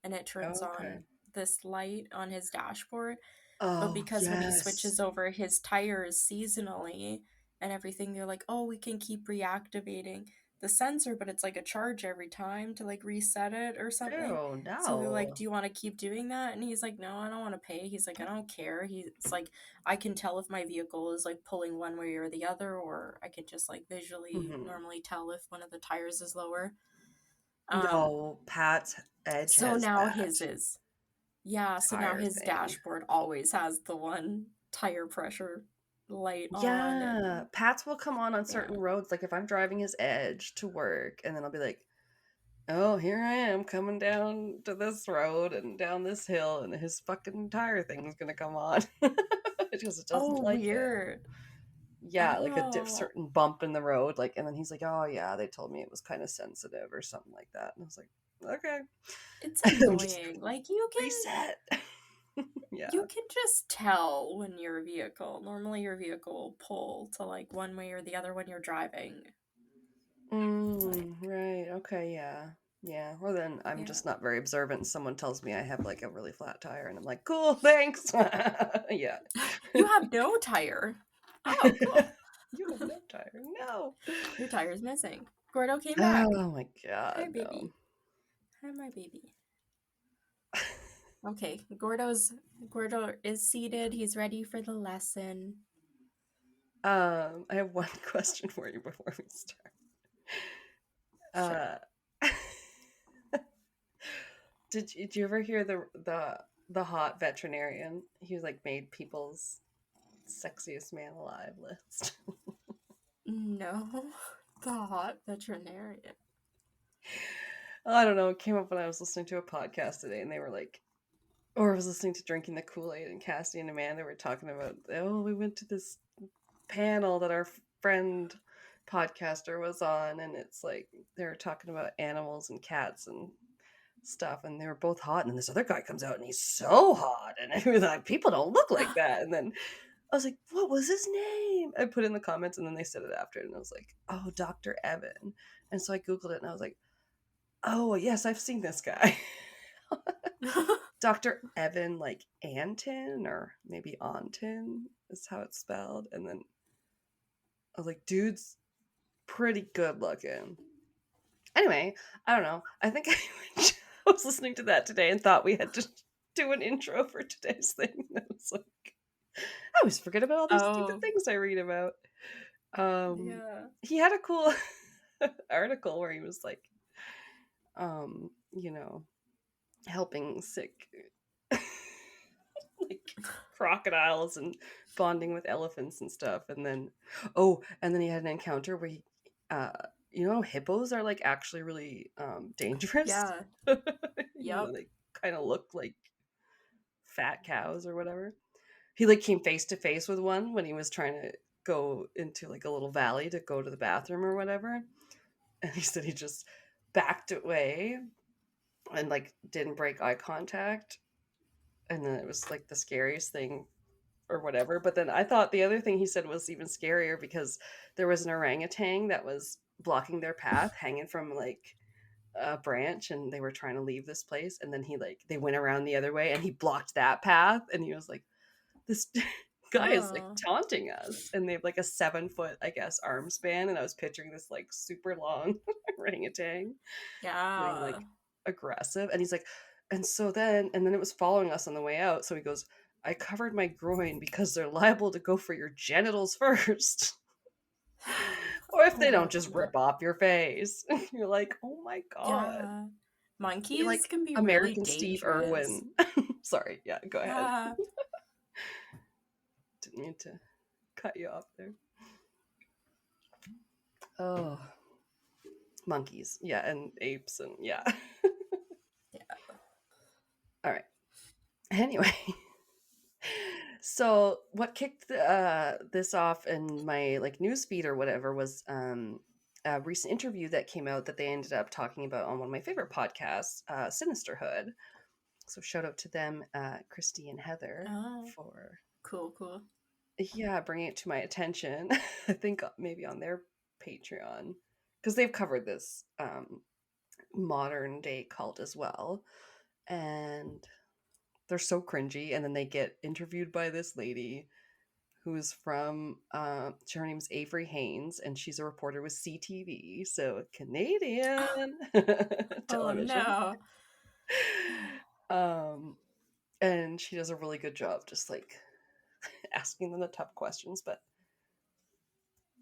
and it turns on this light on his dashboard. But Oh, because when he yes. switches over his tires seasonally and everything, they're like, oh, we can keep reactivating the sensor, but it's like a charge every time to like reset it or something. Oh, So they're like, no. do you want to keep doing that? And he's like, no, I don't want to pay. He's like, I don't care. He's like, I can tell if my vehicle is like pulling one way or the other, or I can just like visually Mhm. normally tell if one of the tires is lower. Um, No, Pat's Edge so has now his that is. Yeah, so now tire his thing. dashboard always has the one tire pressure light on Yeah, and Pat's will come on yeah. certain roads. Like if I'm driving his Edge to work, and then I'll be like, "Oh, here I am coming down to this road and down this hill, and his fucking tire thing's gonna come on because it doesn't Oh, like it." weird. Yeah, like a Oh, certain bump in the road, like, and then he's like, "Oh yeah, they told me it was kind of sensitive or something like that," and I was like, "Okay." it's I'm just annoying. Like reset. Yeah. you can just tell when your vehicle, normally your vehicle will pull to like one way or the other when you're driving. Like, Right. Okay. Yeah. Yeah. Or then I'm yeah. just not very observant and someone tells me I have like a really flat tire and I'm like, cool, thanks. Yeah. You have no tire. Oh, cool. You have no tire. No. Your tire's missing. Gordo came back. Oh my God. Hi, No. baby. Hi, my baby. Okay, Gordo is seated. He's ready for the lesson. I have one question for you before we start. Sure. Uh, did you ever hear the hot veterinarian? He was like made people's sexiest man alive list. No, the hot veterinarian. I don't know. It came up when I was listening to a podcast today, and they were like, or I was listening to Drinking the Kool-Aid, and Cassie and Amanda were talking about, oh, we went to this panel that our friend podcaster was on, and it's like they were talking about animals and cats and stuff, and they were both hot, and then this other guy comes out, and he's so hot, and I was like, people don't look like that, and then I was like, what was his name? I put in the comments, and then they said it after, and I was like, oh, Dr. Evan, and so I googled it, and I was like, oh yes, I've seen this guy. Dr. Evan, like Anton, or maybe Anton is how it's spelled. And then I was like, dude's pretty good looking. Anyway, I don't know. I think I was listening to that today and thought we had to do an intro for today's thing. I was like, I always forget about all these stupid Oh, things I read about. yeah. He had a cool article where he was like, you know, helping sick like crocodiles and bonding with elephants and stuff. And then he had an encounter where he hippos are like actually really dangerous. Yeah. Even though Yep. they kind of look like fat cows or whatever. He like came face to face with one when he was trying to go into like a little valley to go to the bathroom or whatever. And he said he just backed away and like didn't break eye contact. And then it was like the scariest thing or whatever. But then I thought the other thing he said was even scarier because there was an orangutan that was blocking their path, hanging from like a branch, and they were trying to leave this place. And then they went around the other way, and he blocked that path, and he was like, "This guy is like Oh, taunting us." And they have like a 7 foot, I guess, arm span, and I was picturing this like super long orangutan getting yeah. like aggressive, and he's like, and then it was following us on the way out, so he goes, I covered my groin because they're liable to go for your genitals first. Or if they don't just Oh, rip off your face. You're like, oh my god. yeah. You're Monkeys like can be really American Steve dangerous. Irwin. Sorry, yeah, go ahead. Yeah. Didn't mean to cut you off there. Oh, monkeys, yeah, and apes, and yeah. Yeah. All right. Anyway, so what kicked this off in my like news feed or whatever was a recent interview that came out that they ended up talking about on one of my favorite podcasts, Sinisterhood. So shout out to them, Christy and Heather, Oh, for cool, cool. bringing it to my attention. I think maybe on their Patreon, because they've covered this modern day cult as well. And they're so cringy, and then they get interviewed by this lady who's from her name's Avery Haynes, and she's a reporter with CTV, so Canadian Oh television. no. And she does a really good job just like asking them the tough questions, but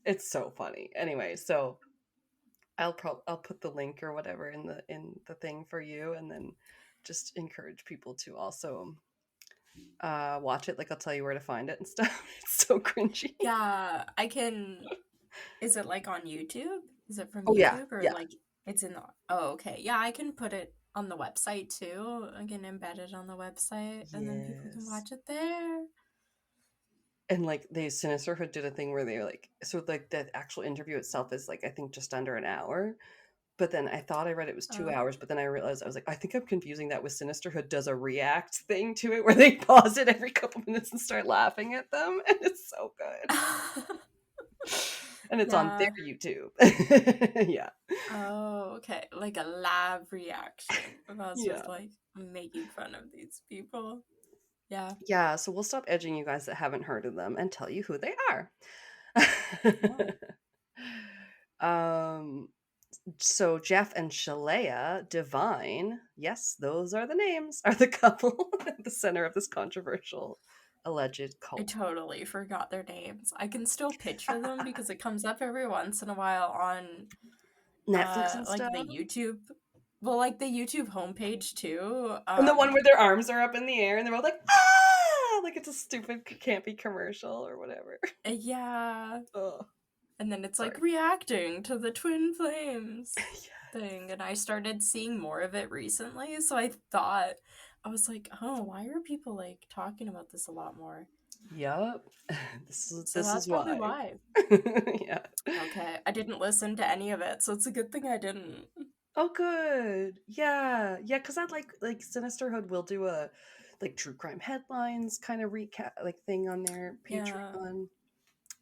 it's so funny. Anyway, so I'll put the link or whatever in the thing for you, and then just encourage people to also watch it. Like I'll tell you where to find it and stuff. It's so cringy. Yeah, I can. Is it like on YouTube? Is it from Oh yeah, YouTube or yeah. like it's in the. Oh, okay. Yeah, I can put it on the website too. I can embed it on the website and then people can Yes. watch it there. And like the Sinisterhood did a thing where they were like, so like the actual interview itself is like I think just under an hour. But then I thought I read it was 2 hours, but then I realized I was like, I think I'm confusing that with Sinisterhood does a react thing to it where they pause it every couple minutes and start laughing at them, and it's so good. And it's on their Yeah. YouTube. Yeah. Oh, okay. Like a live reaction of us Yeah. just like making fun of these people. Yeah. Yeah, so we'll stop edging you guys that haven't heard of them and tell you who they are. um so Jeff and Shalea Divine, yes, those are the names, are the couple at the center of this controversial alleged I cult. totally forgot their names. I can still picture them because it comes up every once in a while on Netflix and like stuff. the YouTube, well, like the YouTube homepage too. And the one where their arms are up in the air and they're all like, ah, like it's a stupid campy commercial or whatever. Yeah. Oh, And then it's sorry. like reacting to the twin flames thing, and I started seeing more of it recently, so I thought, I was like, oh, why are people like talking about this a lot more? Yep. This So is that's probably why. why. Yeah. Okay, I didn't listen to any of it, so it's a good thing I didn't. Oh, good. Yeah, yeah. Because I'd like Sinisterhood will do a like true crime headlines kind of recap like thing on their Yeah. Patreon.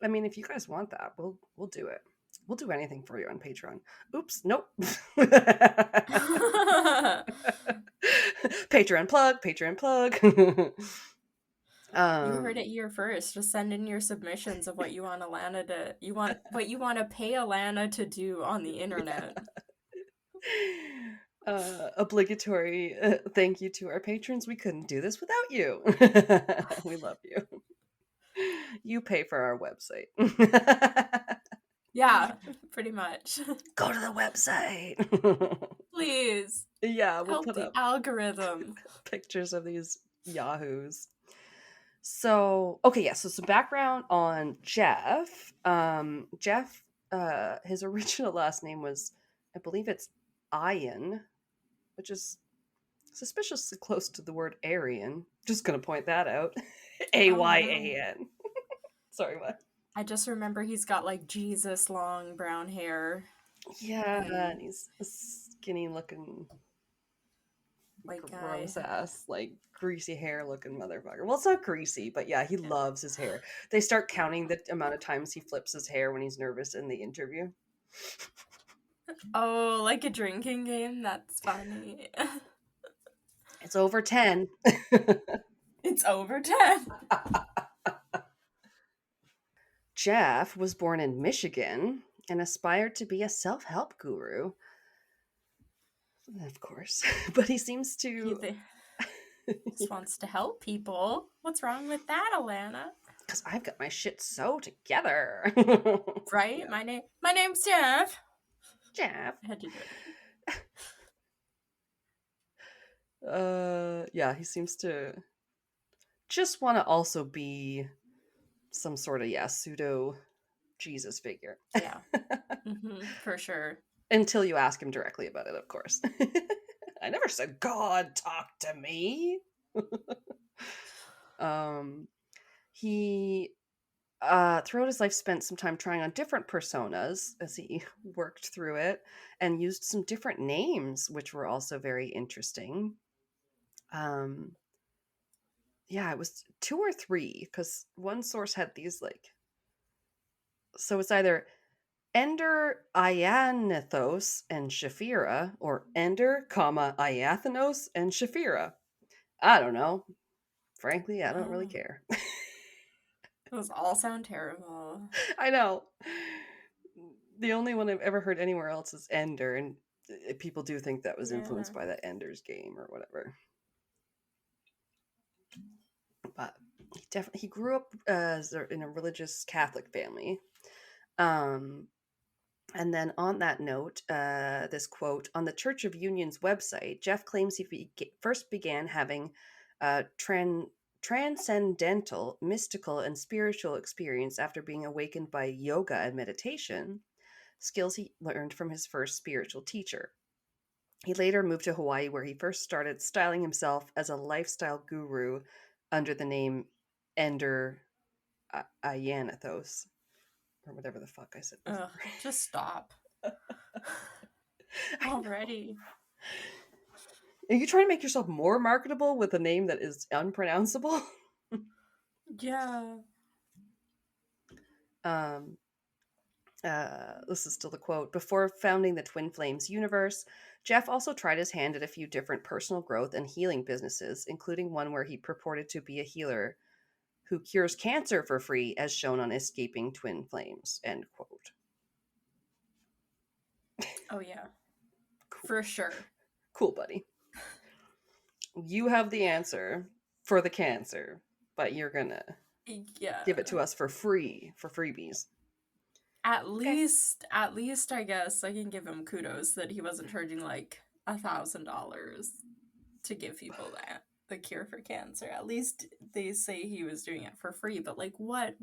I mean, if you guys want that, we'll do it. We'll do anything for you on Patreon. Oops, nope. Patreon plug, Patreon plug. You heard it here first. Just send in your submissions of what you want Alanna to what you want to pay Alanna to do on the internet. Obligatory thank you to our patrons. We couldn't do this without you. We love you. You pay for our website. Yeah, pretty much. Go to the website. Please Yeah, we'll help put the up algorithm. pictures of these yahoos. So, okay, yeah, so some background on Jeff. Jeff, his original last name was, I believe it's Ian, which is suspiciously close to the word Aryan. Just gonna point that out. Oh no. Ayan. Sorry, what? I just remember he's got like Jesus long brown hair. Yeah, and he's a skinny looking, White guy. gross ass, like greasy hair looking motherfucker. Well, it's not greasy, but yeah, he loves his hair. They start counting the amount of times he flips his hair when he's nervous in the interview. Oh, like a drinking game? That's funny. It's over 10. It's over 10. Jeff was born in Michigan and aspired to be a self-help guru. Of course. But he seems to... Just wants to help people. What's wrong with that, Alanna? Because I've got my shit so together. Right? Yeah. My name's Jeff. Jeff. I had to do it. Yeah, he seems to just want to also be some sort of, pseudo Jesus figure. Yeah. For sure. Until you ask him directly about it, of course. I never said God talk to me. He throughout his life spent some time trying on different personas as he worked through it, and used some different names, which were also very interesting. Yeah, it was 2 or 3 because one source had these like, so it's either Ender Ianethos and Shafira, or Ender, Iathanos and Shafira. I don't know. Frankly, I don't really Oh, care. those all sound terrible. I know. The only one I've ever heard anywhere else is Ender, and people do think that was Yeah. influenced by that Ender's Game or whatever. But he grew up in a religious Catholic family. Um, and then on that note, this quote on the Church of Union's website, Jeff claims he first began having transcendental, mystical, and spiritual experience after being awakened by yoga and meditation, skills he learned from his first spiritual teacher. He later moved to Hawaii, where he first started styling himself as a lifestyle guru under the name Ender Ayanathos, or whatever the fuck I said before. Ugh, just stop I know. already. Are you trying to make yourself more marketable with a name that is unpronounceable? Yeah. um, this is still the quote. Before founding the Twin Flames universe, Jeff also tried his hand at a few different personal growth and healing businesses, including one where he purported to be a healer who cures cancer for free, as shown on Escaping Twin Flames. End quote. Oh, yeah. Cool. For sure. Cool, buddy. You have the answer for the cancer, but you're gonna Yeah. give it to us for free, for freebies. At Okay. least, I guess I can give him kudos that he wasn't charging like $1,000 to give people that the cure for cancer. At least they say he was doing it for free. But like, what,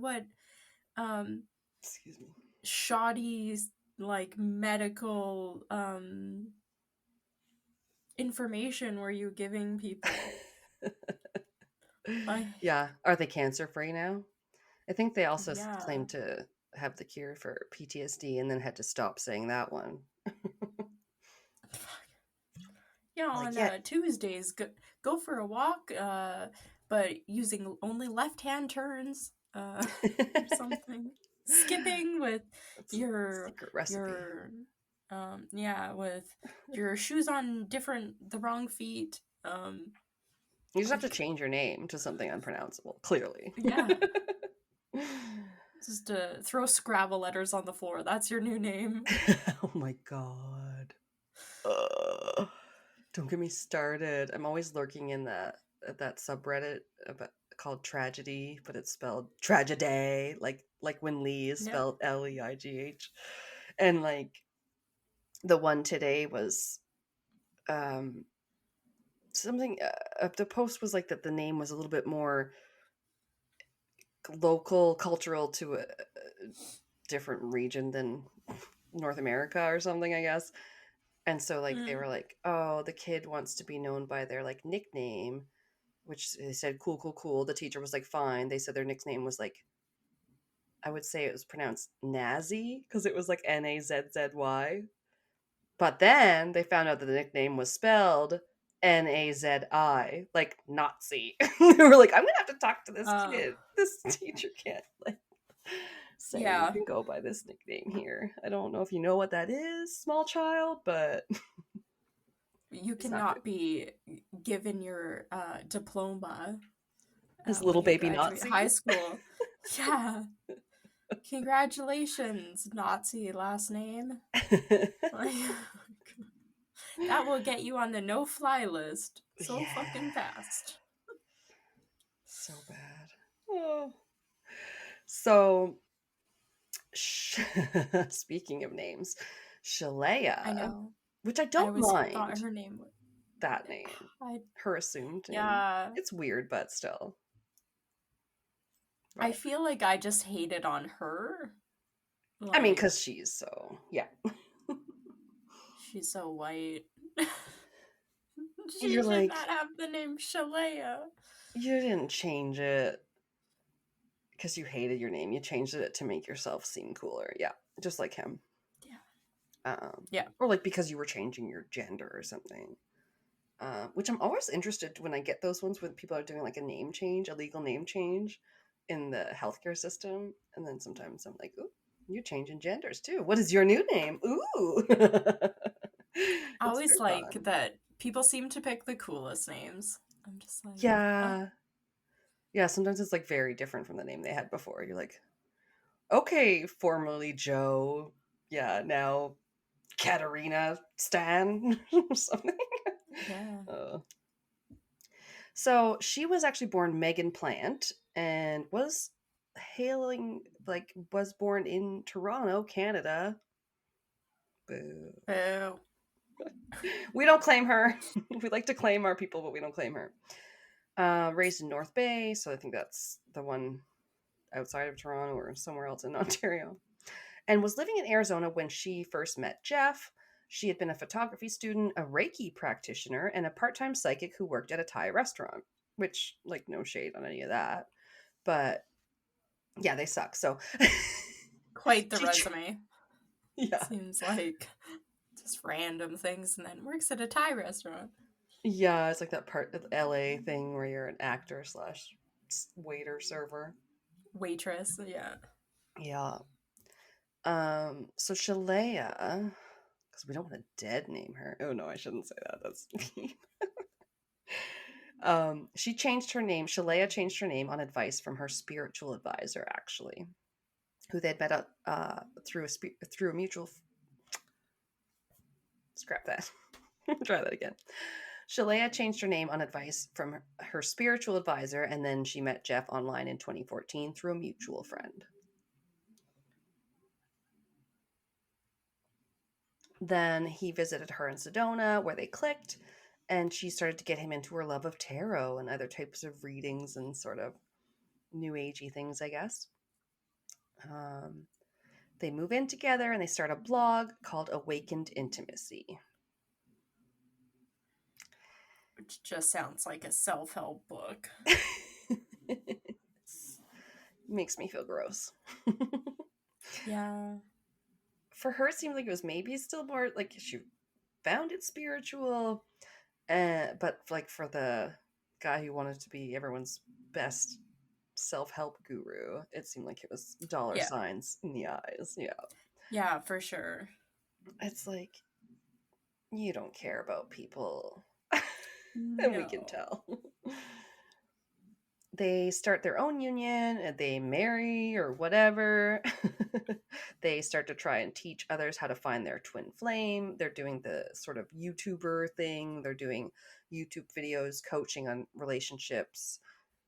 Excuse me. shoddy like medical information were you giving people? Yeah. Are they cancer free now? I think they also Yeah. claimed to have the cure for PTSD and then had to stop saying that one. You know, Like, on yeah. Tuesdays, go for a walk, but using only left-hand turns, or something. Skipping with That's a your secret recipe. yeah, with your shoes on the wrong feet. You just have to change your name to something unpronounceable, clearly. Yeah, just throw Scrabble letters on the floor. That's your new name. Oh my god. Don't get me started. I'm always lurking in that subreddit called Tragedy, but it's spelled tragedy, like when Lee is Yep. spelled Leigh. And like the one today was something the post was like that the name was a little bit more local, cultural to a different region than North America or something, I guess. And so like they were like, oh, the kid wants to be known by their like nickname, which they said cool, cool, cool. The teacher was like, fine. They said their nickname was like, I would say it was pronounced Nazi because it was like Nazzy. But then they found out that the nickname was spelled Nazi, like Nazi. They were like, I'm gonna have to talk to this kid. This teacher can't like say you Yeah. can go by this nickname here. I don't know if you know what that is, small child, but You it's not cannot good. be given your diploma This when little you baby graduate high Nazi. school. Yeah. Congratulations, Nazi last name. That will get you on the no-fly list so Yeah. fucking fast. So bad. Oh. So, speaking of names, Shalea, I know. which I I don't always thought mind her name was. that name, her assumed name. Yeah. It's weird, but still. I Whatever. feel like I just hated on her. I mean, Like, because she's so, yeah. she's so white. She You're should like, not have the name Shalea. you didn't change it because you hated your name. You changed it to make yourself seem cooler. Yeah, just like him. Yeah. Or like because you were changing your gender or something. Which I'm always interested when I get those ones when people are doing like a name change, a legal name change in the healthcare system. And then sometimes I'm like, ooh, you're changing genders too. What is your new name? Ooh. I It's always very like fun. that people seem to pick the coolest names. I'm just like, Yeah. Yeah, sometimes it's like very different from the name they had before. You're like, okay, formerly Joe. Yeah, now Katerina Stan or something. yeah. Uh, so she was actually born Megan Plant and was was born in Toronto, Canada. Boo. Boo. We don't claim her. We like to claim our people, but we don't claim her. Raised in North Bay, so I think that's the one outside of Toronto or somewhere else in Ontario. And was living in Arizona when she first met Jeff. She had been a photography student, a Reiki practitioner, and a part-time psychic who worked at a Thai restaurant, which, like, no shade on any of that. But yeah, they suck. So Quite the she resume. yeah. Seems like just random things, and then works at a Thai restaurant. Yeah, it's like that part of the LA thing where you're an actor slash waiter server. Waitress, yeah. Yeah. So Shalea, because we don't want to dead name her. Oh no, I shouldn't say that. That's mean. She changed her name. Shalea changed her name on advice from her spiritual advisor, actually, who they'd met up through a mutual. Scrap that. Try that again. Shalea changed her name on advice from her spiritual advisor, and then she met Jeff online in 2014 through a mutual friend. Then he visited her in Sedona, where they clicked, and she started to get him into her love of tarot and other types of readings and sort of new agey things, I guess. They move in together and they start a blog called Awakened Intimacy. Which just sounds like a self-help book. Makes me feel gross. Yeah. For her, it seemed like it was maybe still more like she found it spiritual, but like for the guy who wanted to be everyone's best self-help guru, it seemed like it was dollar Yeah. signs in the eyes. Yeah. Yeah, for sure. It's like you don't care about people. And we can No. tell. They start their own union and they marry or whatever. They start to try and teach others how to find their twin flame. They're doing the sort of YouTuber thing. They're doing YouTube videos coaching on relationships,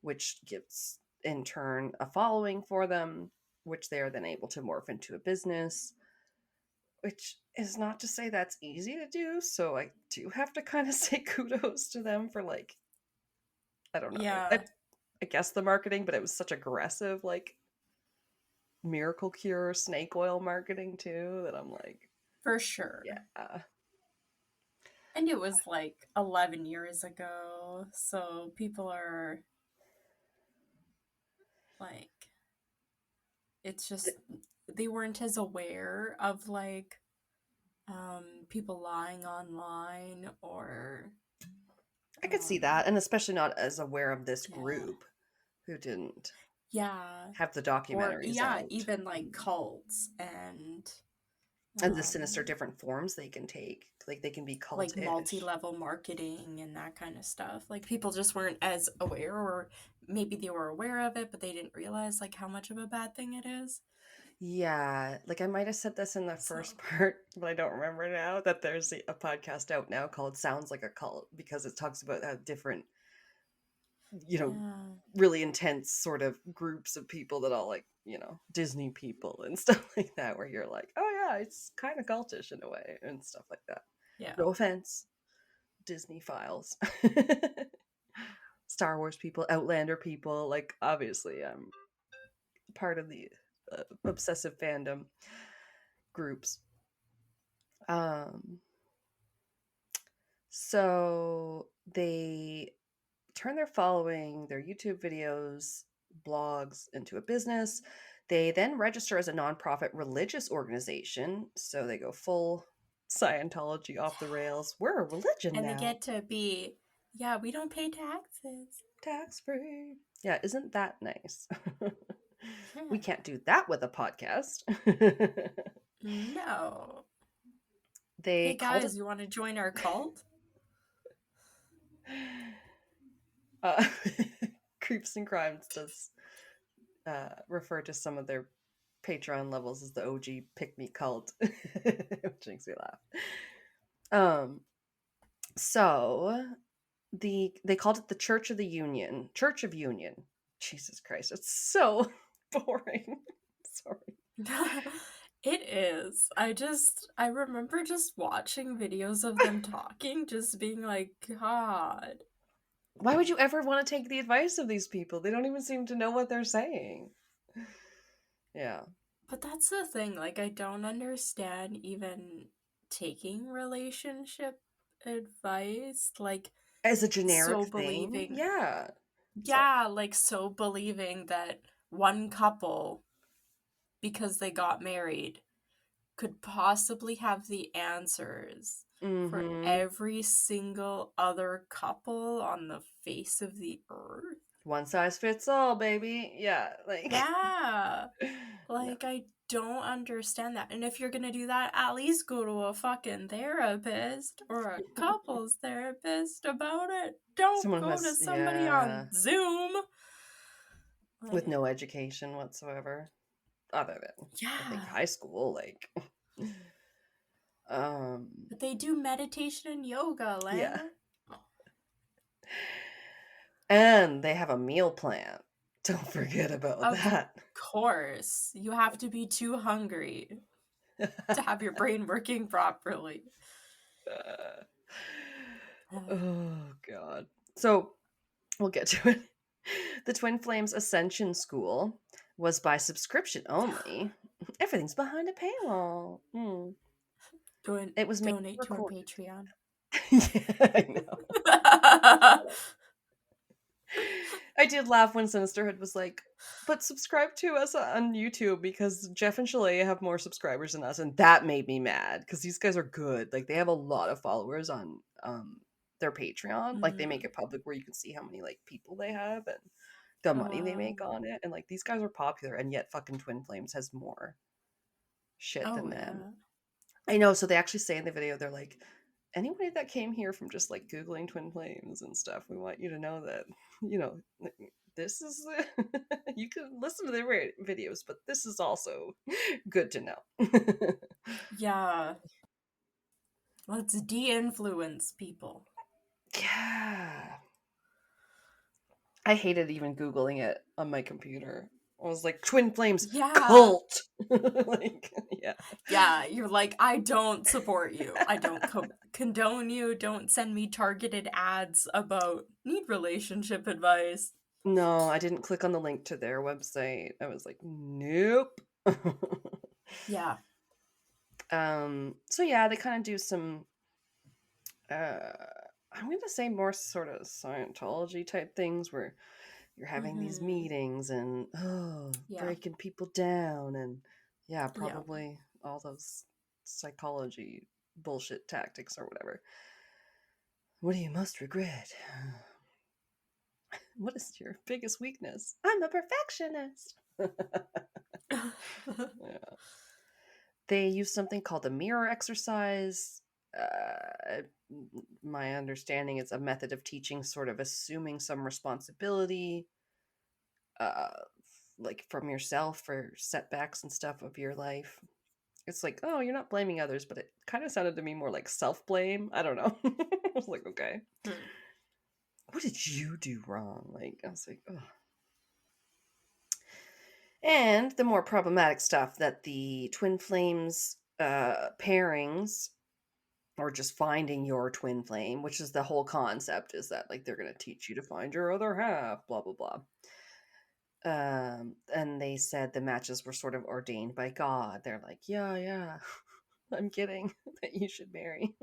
which gives in turn a following for them, which they are then able to morph into a business, which is not to say that's easy to do. So I do have to kind of say kudos to them for like, I don't know. Yeah, I guess the marketing, but it was such aggressive, like miracle cure snake oil marketing too, that I'm like, for sure. yeah. And it was like 11 years ago, so people are like, it's just, they weren't as aware of like people lying online or I could see that, and especially not as aware of this yeah, group who didn't yeah, have the or documentaries yeah, out even like cults and the sinister um different forms they can take. Like they can be like cultish. multi-level marketing and that kind of stuff. Like people just weren't as aware, or maybe they were aware of it but they didn't realize like how much of a bad thing it is. Yeah, like I might have said this in the So first part, but I don't remember now that there's a podcast out now called Sounds Like a Cult because it talks about how different, yeah, really intense sort of groups of people that all like, Disney people and stuff like that, where you're like, oh yeah, it's kind of cultish in a way and stuff like that. yeah, No offense, Disney files. Star Wars people, Outlander people, like obviously I'm part of the obsessive fandom groups. Um, so they turn their following, their YouTube videos, blogs into a business. They then register as a nonprofit religious organization. So they go full Scientology off the rails. We're a religion and they now. get to be, yeah, we don't pay taxes. Tax free. Yeah, isn't that nice? We Yeah, can't do that with a podcast. no. They Hey called it. guys, you want to join our cult? Uh, Creeps and Crimes does refer to some of their Patreon levels as the OG pick me cult, which makes me laugh. So they called it the Church of the Union. Church of Union. Jesus Christ, it's so boring. Sorry. It is. I remember just watching videos of them talking, just being like, God. Why would you ever want to take the advice of these people? They don't even seem to know what they're saying. Yeah. But that's the thing, like, I don't understand even taking relationship advice. Like, As a generic so thing. believing. Yeah. Sorry. Yeah, like, so believing that one couple, because they got married, could possibly have the answers for Mm-hmm. every single other couple on the face of the earth. One size fits all, baby. Yeah. Like Yeah. no. Like, I don't understand that. And if you're gonna do that, at least go to a fucking therapist or a couples therapist about it. Don't Someone who go to has somebody on Zoom. with Like, no education whatsoever. Other than I think yeah. high school, like But they do meditation and yoga, yeah. Lana. And they have a meal plan. Don't forget about Of that. course. You have to be too hungry to have your brain working properly. Oh god. So we'll get to it. The Twin Flames Ascension School was by subscription only. Everything's behind a paywall. It was made Donate to our recorded. Patreon. Yeah, I know. I did laugh when Sinisterhood was like, but subscribe to us on YouTube because Jeff and Shalea have more subscribers than us, and that made me mad because these guys are good. Like they have a lot of followers on their Patreon. Like they make it public where you can see how many like people they have and the money they make on it. And like these guys are popular, and yet fucking Twin Flames has more shit than Oh, them. yeah. I know. So they actually say in the video, they're like, anybody that came here from just like Googling Twin Flames and stuff, we want you to know that, you know, this is, you can listen to their videos, but this is also good to know. Yeah. Let's de-influence people. Yeah. I hated even Googling it on my computer. I was like, Twin Flames Yeah. cult. Like, yeah. Yeah, you're like, I don't support you. I don't condone you. Don't send me targeted ads about need relationship advice. No, I didn't click on the link to their website. I was like, nope. Yeah. So yeah, they kind of do some I'm going to say more sort of Scientology type things where you're having these meetings and Yeah. breaking people down and yeah, Yeah. probably all those psychology bullshit tactics or whatever. What do you most regret? What is your biggest weakness? I'm a perfectionist. Yeah. They use something called the mirror exercise. My understanding is a method of teaching, sort of assuming some responsibility, uh, like from yourself for setbacks and stuff of your life. It's like, oh, you're not blaming others, but it kind of sounded to me more like self blame. I don't know. I was like, okay, what did you do wrong? Like, I was like, oh. And the more problematic stuff that the twin flames pairings or just finding your twin flame, which is the whole concept, is that like they're going to teach you to find your other half, blah blah blah. And they said the matches were sort of ordained by God. They're like, yeah, I'm kidding that you should marry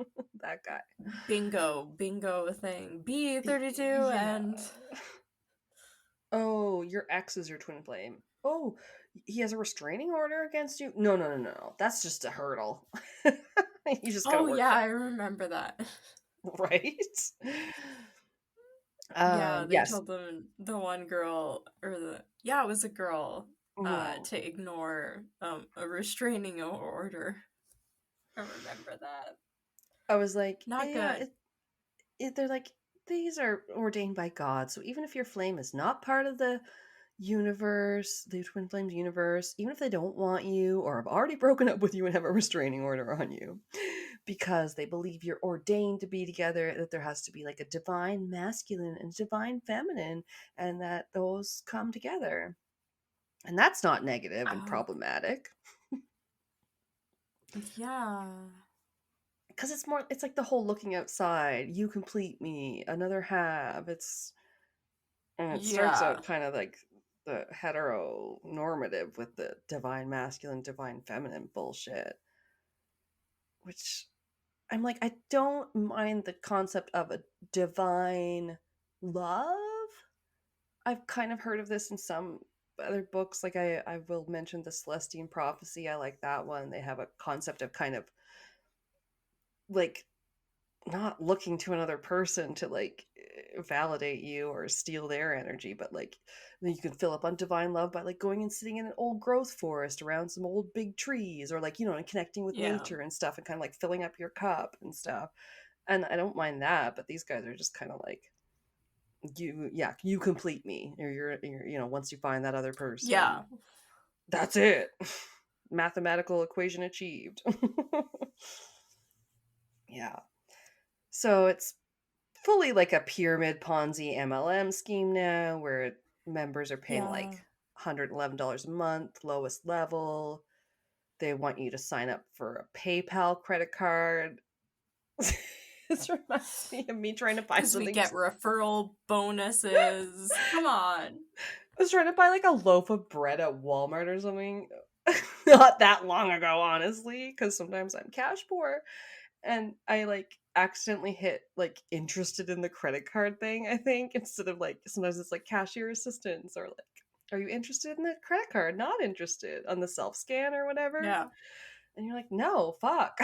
that guy. bingo thing. B32 Yeah. and Oh, your ex is your twin flame. Oh, he has a restraining order against you? No. That's just a hurdle. You just gotta oh work yeah, for I remember that. it, right? Yeah, they Yes. told them the one girl or it was a girl Mhm. to ignore a restraining order. I remember that. I was like, Not yeah, good. they're like, these are ordained by God. So even if your flame is not part of the universe, the twin flames universe, even if they don't want you or have already broken up with you and have a restraining order on you, because they believe you're ordained to be together, that there has to be like a divine masculine and divine feminine, and that those come together. And that's not negative and Oh, problematic. yeah. Because it's like the whole looking outside, you complete me, another half. And it starts Yeah. out kind of like the heteronormative with the divine masculine, divine feminine bullshit, which I'm like, I don't mind the concept of a divine love. I've kind of heard of this in some other books. Like I will mention the Celestine Prophecy. I like that one. They have a concept of kind of like not looking to another person to like validate you or steal their energy, but like you can fill up on divine love by like going and sitting in an old growth forest around some old big trees, or like, you know, and connecting with Yeah. nature and stuff, and kind of like filling up your cup and stuff. And I don't mind that, but these guys are just kind of like, you complete me, or you're, you know, once you find that other person, Yeah. that's it. Mathematical equation achieved. Yeah. So it's fully like a pyramid Ponzi MLM scheme now, where members are paying like Yeah. $111 a month, lowest level. They want you to sign up for a PayPal credit card. This reminds me of me trying to buy Because we something. get referral bonuses. Come on. I was trying to buy like a loaf of bread at Walmart or something. Not that long ago, honestly, because sometimes I'm cash poor. And I like accidentally hit like interested in the credit card thing, I think, instead of like sometimes it's like cashier assistance or like, are you interested in the credit card? Not interested on the self scan or whatever. Yeah. And you're like, no, fuck.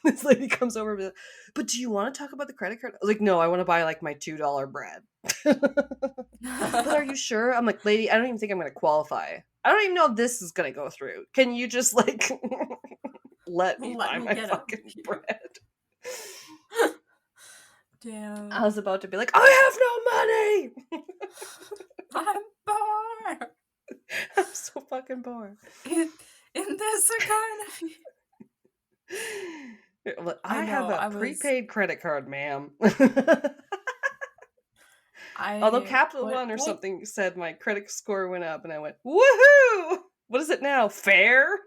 This lady comes over, but do you want to talk about the credit card? I was like, no, I want to buy like my $2 bread. But are you sure? I'm like, lady, I don't even think I'm going to qualify. I don't even know if this is going to go through. Can you just like let me Let buy me my get it. fucking bread? Damn. I was about to be like, I have no money. I'm poor. I'm so fucking poor. In this economy. Well, I I have know. a prepaid credit card, ma'am. Although Capital One or What? something said my credit score went up, and I went, woohoo! What is it now? Fair?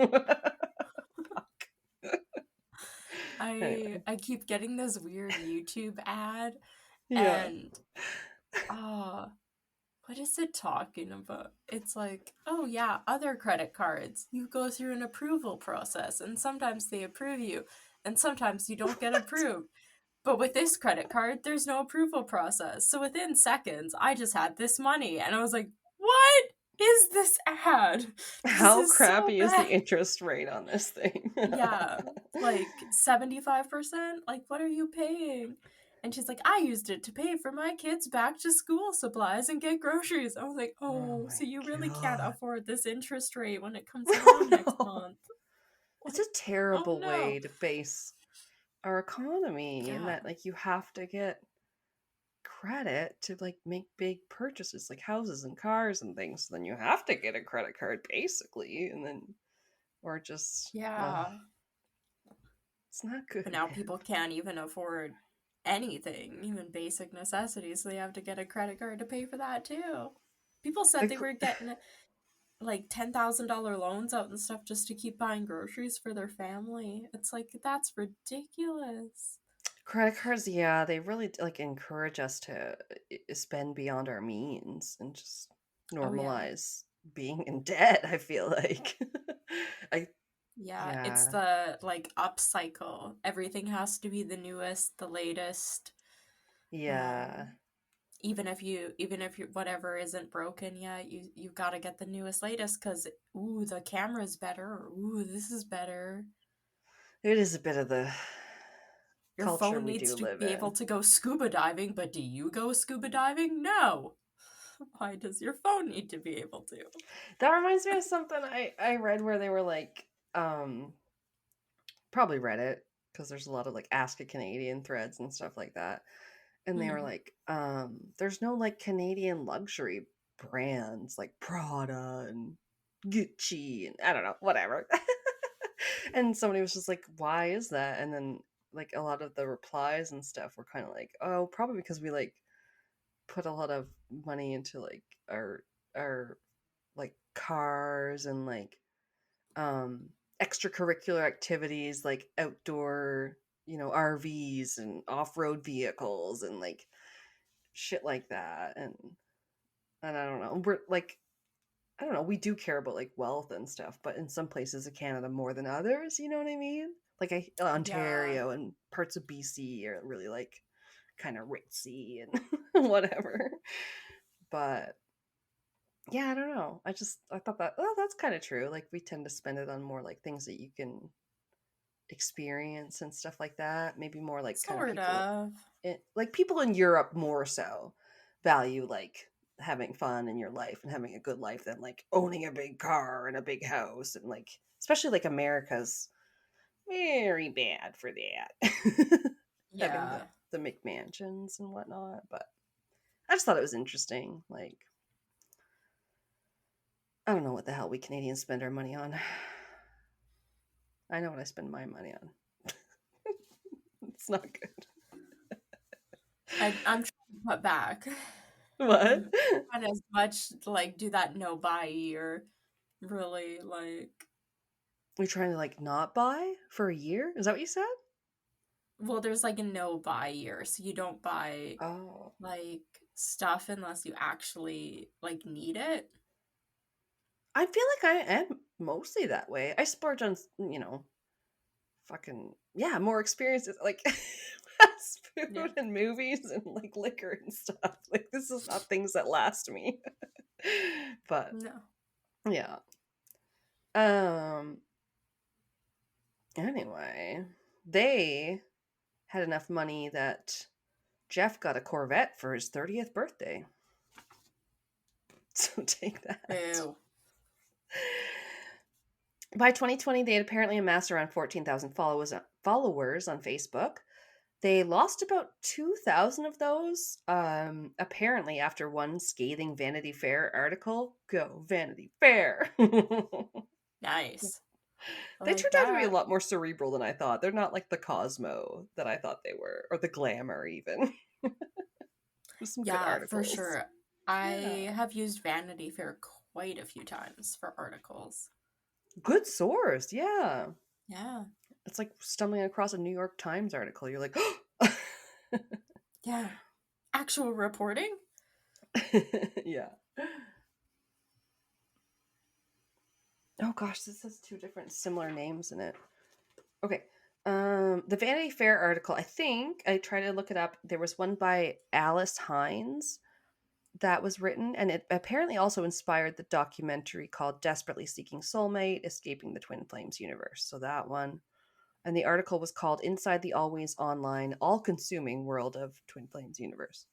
Anyway, I keep getting this weird YouTube ad, yeah. and what is it talking about? It's like, oh yeah, other credit cards. You go through an approval process, and sometimes they approve you, and sometimes you don't get approved. But with this credit card, there's no approval process. So within seconds, I just had this money, and I was like, what is this ad? This How is so crappy is the bad. interest rate on this thing? Yeah, like 75%? Like, what are you paying? And she's like, I used it to pay for my kids' back to school supplies and get groceries. I was like, Oh oh, my so you really can't god. afford this interest rate when it comes Oh around next no. month. It's a Like, oh terrible no. way to base our economy, in Yeah. that like you have to get credit to like make big purchases like houses and cars and things. So then you have to get a credit card basically, and then or just Yeah. it's not good, But now man. people can't even afford anything, even basic necessities. So they have to get a credit card to pay for that too. People said they Like were getting like $10,000 loans out and stuff just to keep buying groceries for their family. It's like, that's ridiculous. credit cards, yeah, they really like encourage us to spend beyond our means and just Oh yeah. normalize being in debt, I feel like. I Yeah, it's yeah. the like upcycle. Everything has to be the newest, the latest. Yeah. Um even if you whatever isn't broken yet, you got to get the newest latest cuz ooh, the camera's better, or ooh, this is better. It is a bit of the Your culture phone we needs do to live be able in. to go scuba diving, but do you go scuba diving? No. Why does your phone need to be able to? That reminds me of something I read where they were like, probably Reddit, because there's a lot of like Ask a Canadian threads and stuff like that. And they were like, there's no like Canadian luxury brands like Prada and Gucci and I don't know, whatever. And somebody was just like, why is that? And then like a lot of the replies and stuff were kind of like, oh, probably because we like put a lot of money into like our like cars and like extracurricular activities like outdoor, RVs and off-road vehicles and like shit like that. And I don't know. We're like, I don't know, we do care about like wealth and stuff, but in some places of Canada more than others, you know what I mean? Like Yeah. Ontario and parts of BC are really like kind of ritzy and whatever. But yeah, I don't know. I thought that, oh, that's kind of true. Like we tend to spend it on more like things that you can experience and stuff like that. Maybe more like kind of Sort people of. like people in Europe more so value like having fun in your life and having a good life than like owning a big car and a big house and like especially like America's very bad for that. Having Yeah. the McMansions and whatnot. But I just thought it was interesting. Like I don't know what the hell we Canadians spend our money on. I know what I spend my money on. It's not good. I'm trying to cut back. What? I'm not as much like do that no buy or really like. We're trying to like not buy for a year? Is that what you said? Well, there's like a no buy year, so you don't buy Oh. like stuff unless you actually like need it. I feel like I am mostly that way. I splurge on, fucking, yeah, more experiences like fast Yeah. food and movies and like liquor and stuff. Like, this is not things that last me. But, No. yeah. Um, anyway, they had enough money that Jeff got a Corvette for his 30th birthday. So take that. Ew. By 2020, they had apparently amassed around 14,000 followers on Facebook. They lost about 2,000 of those, apparently after one scathing Vanity Fair article. Go, Vanity Fair! Nice. I They like turned out to be a that. lot more cerebral than I thought. They're not like the Cosmo that I thought they were, or the Glamour even. There's some good Yeah, for articles. sure. Yeah. I have used Vanity Fair quite a few times for articles. Good source, yeah. Yeah. It's like stumbling across a New York Times article. You're like, Yeah. Actual reporting? yeah. Oh gosh, this has two different similar names in it. Okay. The Vanity Fair article, I think I tried to look it up. There was one by Alice Hines that was written, and it apparently also inspired the documentary called Desperately Seeking Soulmate, Escaping the Twin Flames Universe. So that one. And the article was called Inside the Always Online, All Consuming World of Twin Flames Universe.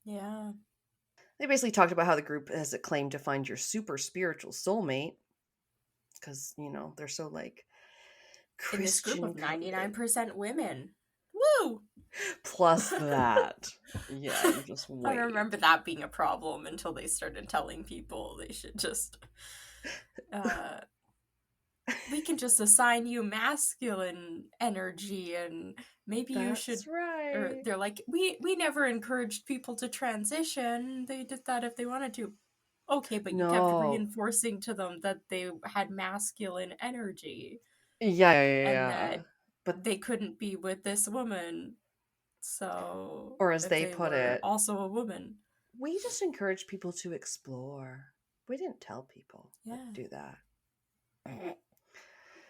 Yeah. They basically talked about how the group has a claim to find your super spiritual soulmate because, they're so like In this group Christian of coded. 99% women. Woo! Plus that. Yeah, you just I wait. remember that being a problem until they started telling people they should just we can just assign you masculine energy and maybe you should That's or right. they're like we never encouraged people to transition. They did that if they wanted to. Okay, but you kept No. reinforcing to them that they had masculine energy Yeah, yeah, and yeah. that But, they couldn't be with this woman. So or as if they they put were it, also a woman, we just encourage people to explore. We didn't tell people to yeah. do that.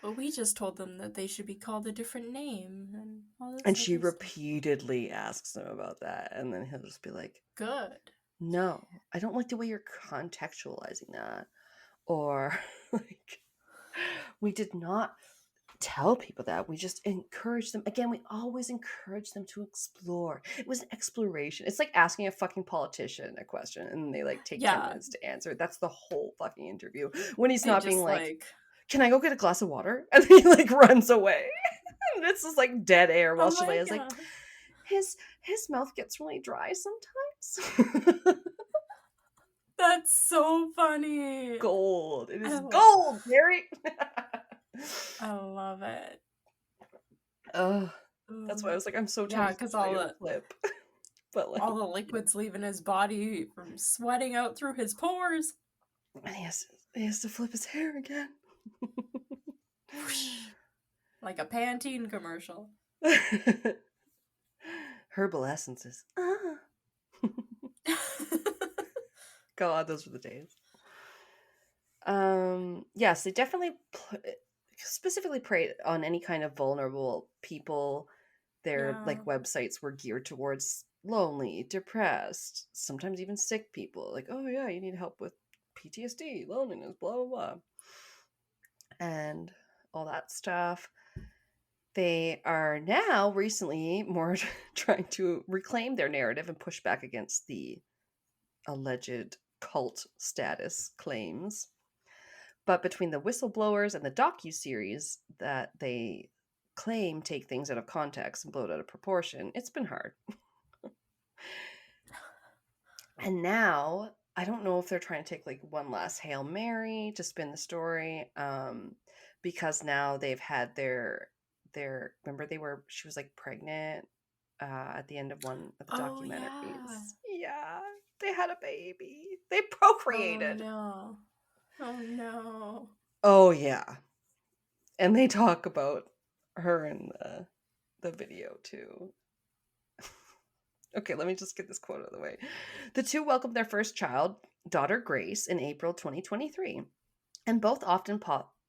But we just told them that they should be called a different name and all And this she other stuff. repeatedly asks him about that. And then he'll just be like, Good. no, I don't like the way you're contextualizing that. Or, like, we did not tell people that. We just encourage them. Again, we always encourage them to explore. It was an exploration. It's like asking a fucking politician a question and they like take 10 Yeah, minutes to answer. That's the whole fucking interview. When he's I not being just like, like can I go get a glass of water? And he like runs away. And it's just like dead air while I'm she like lays like, his his mouth gets really dry sometimes. That's so funny. Gold. It is I gold, Gary. love it. Oh, that's why I was like, I'm so Yeah, tempted to because play a clip. But like, all the liquids leaving his body from sweating out through his pores. and he has to flip his hair again. Like a Pantene commercial. Herbal essences. God, those were the days. Yes, they definitely specifically preyed on any kind of vulnerable people. Their like websites were geared towards lonely, depressed, sometimes even sick people. Like, oh yeah, you need help with PTSD, loneliness, blah blah blah, and all that stuff. They are now recently more trying to reclaim their narrative and push back against the alleged cult status claims. But between the whistleblowers and the docu-series that they claim take things out of context and blow it out of proportion, it's been hard. And now, I don't know if they're trying to take like one last Hail Mary to spin the story, because now they've had their remember she was like pregnant at the end of one of the documentaries. Yeah, they had a baby. They procreated. Oh no. Oh yeah. And they talk about her in the video too. Okay, let me just get this quote out of the way. The two welcomed their first child, daughter Grace, in April 2023, and both often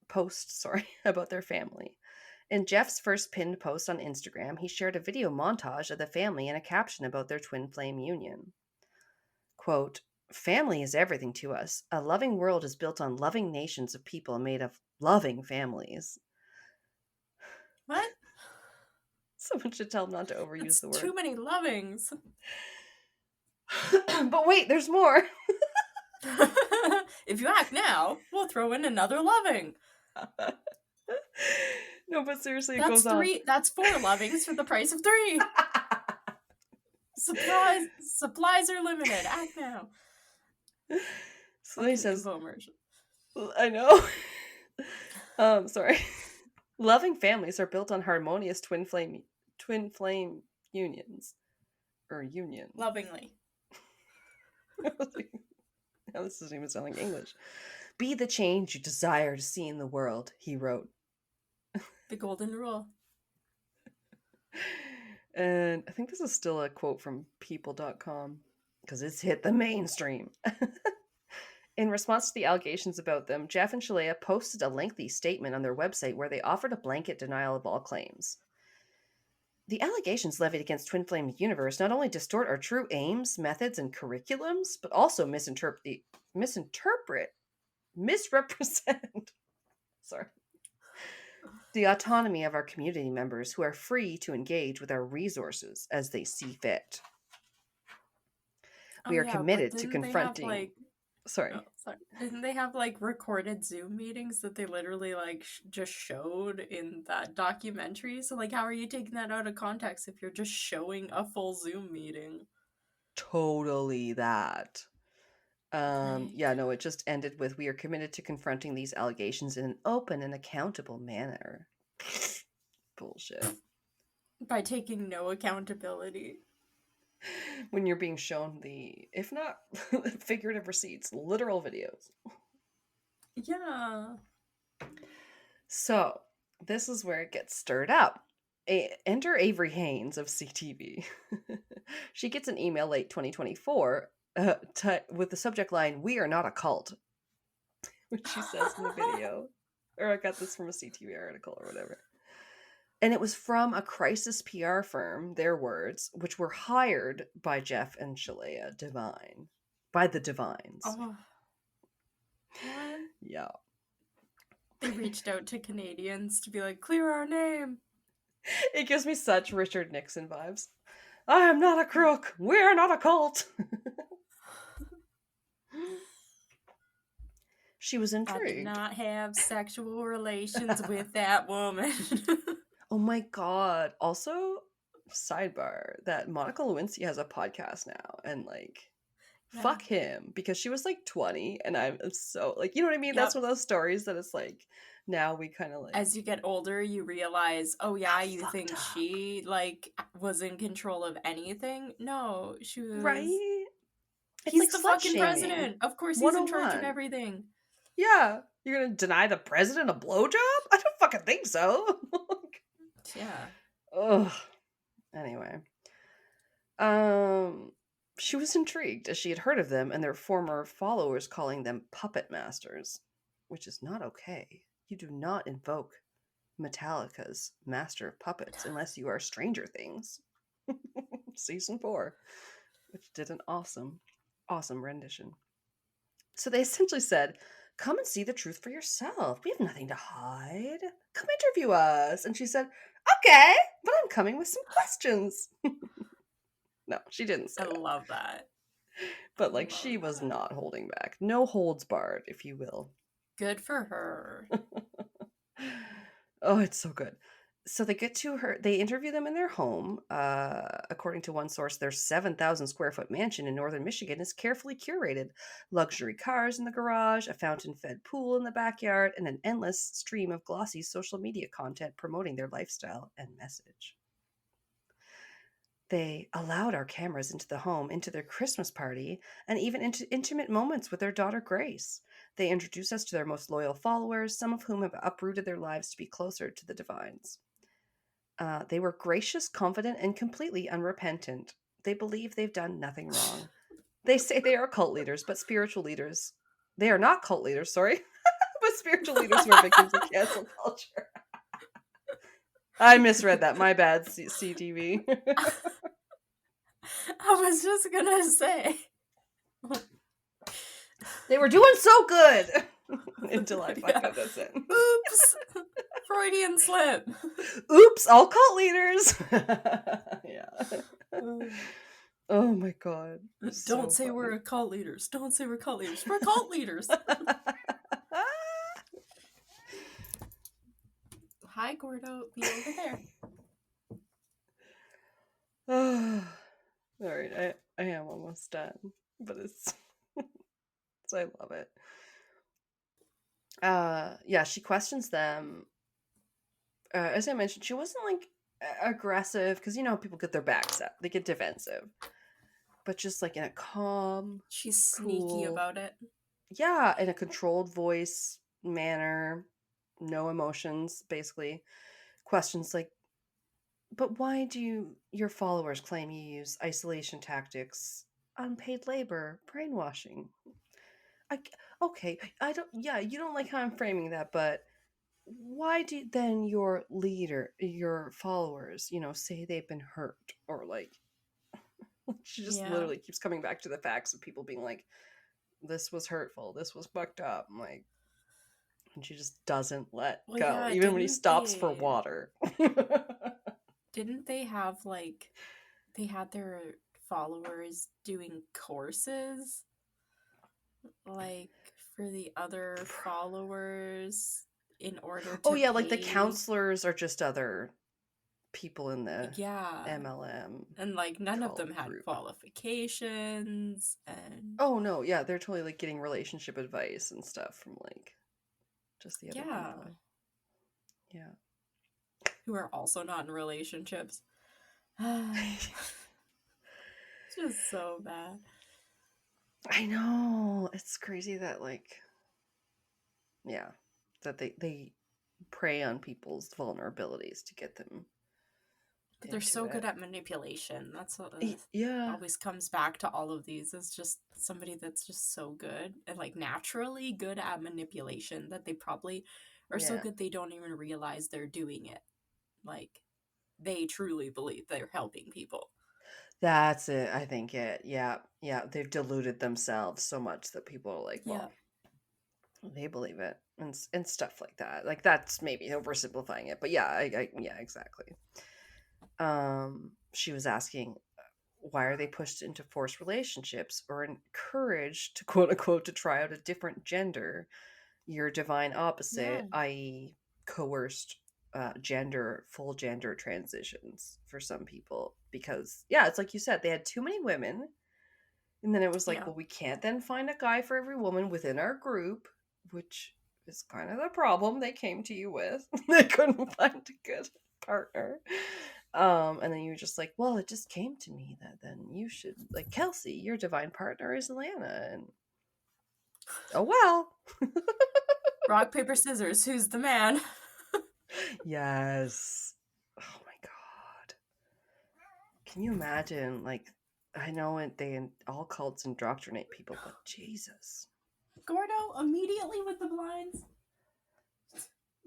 post about their family. In Jeff's first pinned post on Instagram, he shared a video montage of the family and a caption about their twin flame union. Quote, "Family is everything to us. A loving world is built on loving nations of people made of loving families." What? Someone should tell them not to overuse the word. Too many lovings. But wait, there's more. If you act now, we'll throw in another loving. No, but seriously, it goes on. That's 4 lovings for the price of 3. Supplies are limited. Act now. So he says, infomercial. I know. Sorry. Loving families are built on harmonious twin flame unions. Or union. Lovingly. Now this doesn't even sound like English. Be the change you desire to see in the world, he wrote. The golden rule. And I think this is still a quote from people.com because it's hit the mainstream. In response to the allegations about them, Jeff and Shalea posted a lengthy statement on their website where they offered a blanket denial of all claims. The allegations levied against Twin Flame Universe not only distort our true aims, methods, and curriculums, but also misrepresent the autonomy of our community members who are free to engage with our resources as they see fit. We are committed to confronting... Sorry. Didn't they have like recorded Zoom meetings that they literally like just showed in that documentary? So like, how are you taking that out of context if you're just showing a full Zoom meeting? Totally that. Yeah, no, it just ended with, "We are committed to confronting these allegations in an open and accountable manner." Bullshit. By taking no accountability. When you're being shown the, if not figurative receipts, literal videos. Yeah. So, this is where it gets stirred up. Enter Avery Haynes of CTV. She gets an email late 2024 with the subject line, "We are not a cult," which she says in the video. Or I got this from a CTV article or whatever. And it was from a crisis PR firm, their words, which were hired by Jeff and Shalea Divine. By the Divines. Oh. What? Yeah. They reached out to Canadians to be like, clear our name. It gives me such Richard Nixon vibes. "I am not a crook. We're not a cult." She was intrigued. I did not have sexual relations with that woman. Oh my god. Also, sidebar that Monica Lewinsky has a podcast now, and like Yeah. fuck him, because she was like 20 and I'm so like, you know what I mean? That's Yep. one of those stories that it's like now we kind of like As you get older, you realize, oh yeah, you fucked think up. she like was in control of anything? No, she was. Right? It's He's like the slut fucking shaming. president. Of course, he's in charge of 101. everything. Yeah. You're gonna deny the president a blowjob? I don't fucking think so. Yeah. Ugh. Anyway. She was intrigued as she had heard of them and their former followers calling them puppet masters, which is not okay. You do not invoke Metallica's Master of Puppets unless you are Stranger Things. Season 4, which did an awesome rendition. So they essentially said, come and see the truth for yourself. We have nothing to hide. Come interview us. And she said, okay, but I'm coming with some questions. No, she didn't say I that. love that. But like she was not holding back. No holds barred, if you will. Good for her. Oh, it's so good. So they get to her, they interview them in their home. According to one source, their 7,000 square foot mansion in northern Michigan is carefully curated. Luxury cars in the garage, a fountain fed pool in the backyard, and an endless stream of glossy social media content promoting their lifestyle and message. They allowed our cameras into the home, into their Christmas party, and even into intimate moments with their daughter Grace. They introduce us to their most loyal followers, some of whom have uprooted their lives to be closer to the divines. They were gracious, confident, and completely unrepentant. They believe they've done nothing wrong. They say they are cult leaders, but spiritual leaders. They are not cult leaders, sorry, but spiritual leaders who are victims of cancel culture. I misread that. My bad, CTV. I was just gonna say. They were doing so good until I fucked up that sentence. Oops. Freudian slip. Oops, all cult leaders. Yeah. Oh my god. Don't say we're cult leaders. Don't say we're cult leaders. We're cult leaders. Hi, Gordo. Be over there. All right, I am almost done, but it's I love it. Yeah, she questions them. As I mentioned, she wasn't like aggressive, because you know how people get their backs up, they get defensive, but just like in a calm, She's sneaky cool, about it. yeah, in a controlled voice manner, no emotions, basically. Questions like, but why do your followers claim you use isolation tactics, unpaid labor, brainwashing? Okay, I don't, yeah, you don't like how I'm framing that, but why do then your followers, say they've been hurt, or like, she just literally keeps coming back to the facts of people being like, this was hurtful, this was fucked up. I'm like, and she just doesn't let go, Yeah, even when he stops for water. Didn't they have like, they had their followers doing courses, like for the other followers in order to yeah, like the counselors are just other people in the yeah MLM, and like none of them had group. qualifications, and oh no, yeah, they're totally like getting relationship advice and stuff from like just the other people. Yeah, who are also not in relationships. Just so bad. I know, it's crazy that like, yeah, that they prey on people's vulnerabilities to get them. But they're so good at manipulation. That's what always comes back to all of these. Is just somebody that's just so good and like naturally good at manipulation that they probably are so good they don't even realize they're doing it. Like they truly believe they're helping people. That's it. I think it. Yeah. They've deluded themselves so much that people are like, well, they believe it, and stuff like that. Like that's maybe oversimplifying it, but yeah, yeah, exactly. She was asking, why are they pushed into forced relationships or encouraged to quote unquote to try out a different gender, your divine opposite, i.e., coerced full gender transitions for some people, because yeah, it's like you said, they had too many women, and then it was like, Yeah. well, we can't then find a guy for every woman within our group, which is kind of the problem they came to you with. They couldn't find a good partner. And then you were just like, well, it just came to me that then you should, like, Kelsey, your divine partner is Alanna, and oh well. Rock, paper, scissors. Who's the man? Yes. Oh my god. Can you imagine? Like, I know all cults indoctrinate people, but Jesus. Gordo immediately with the blinds.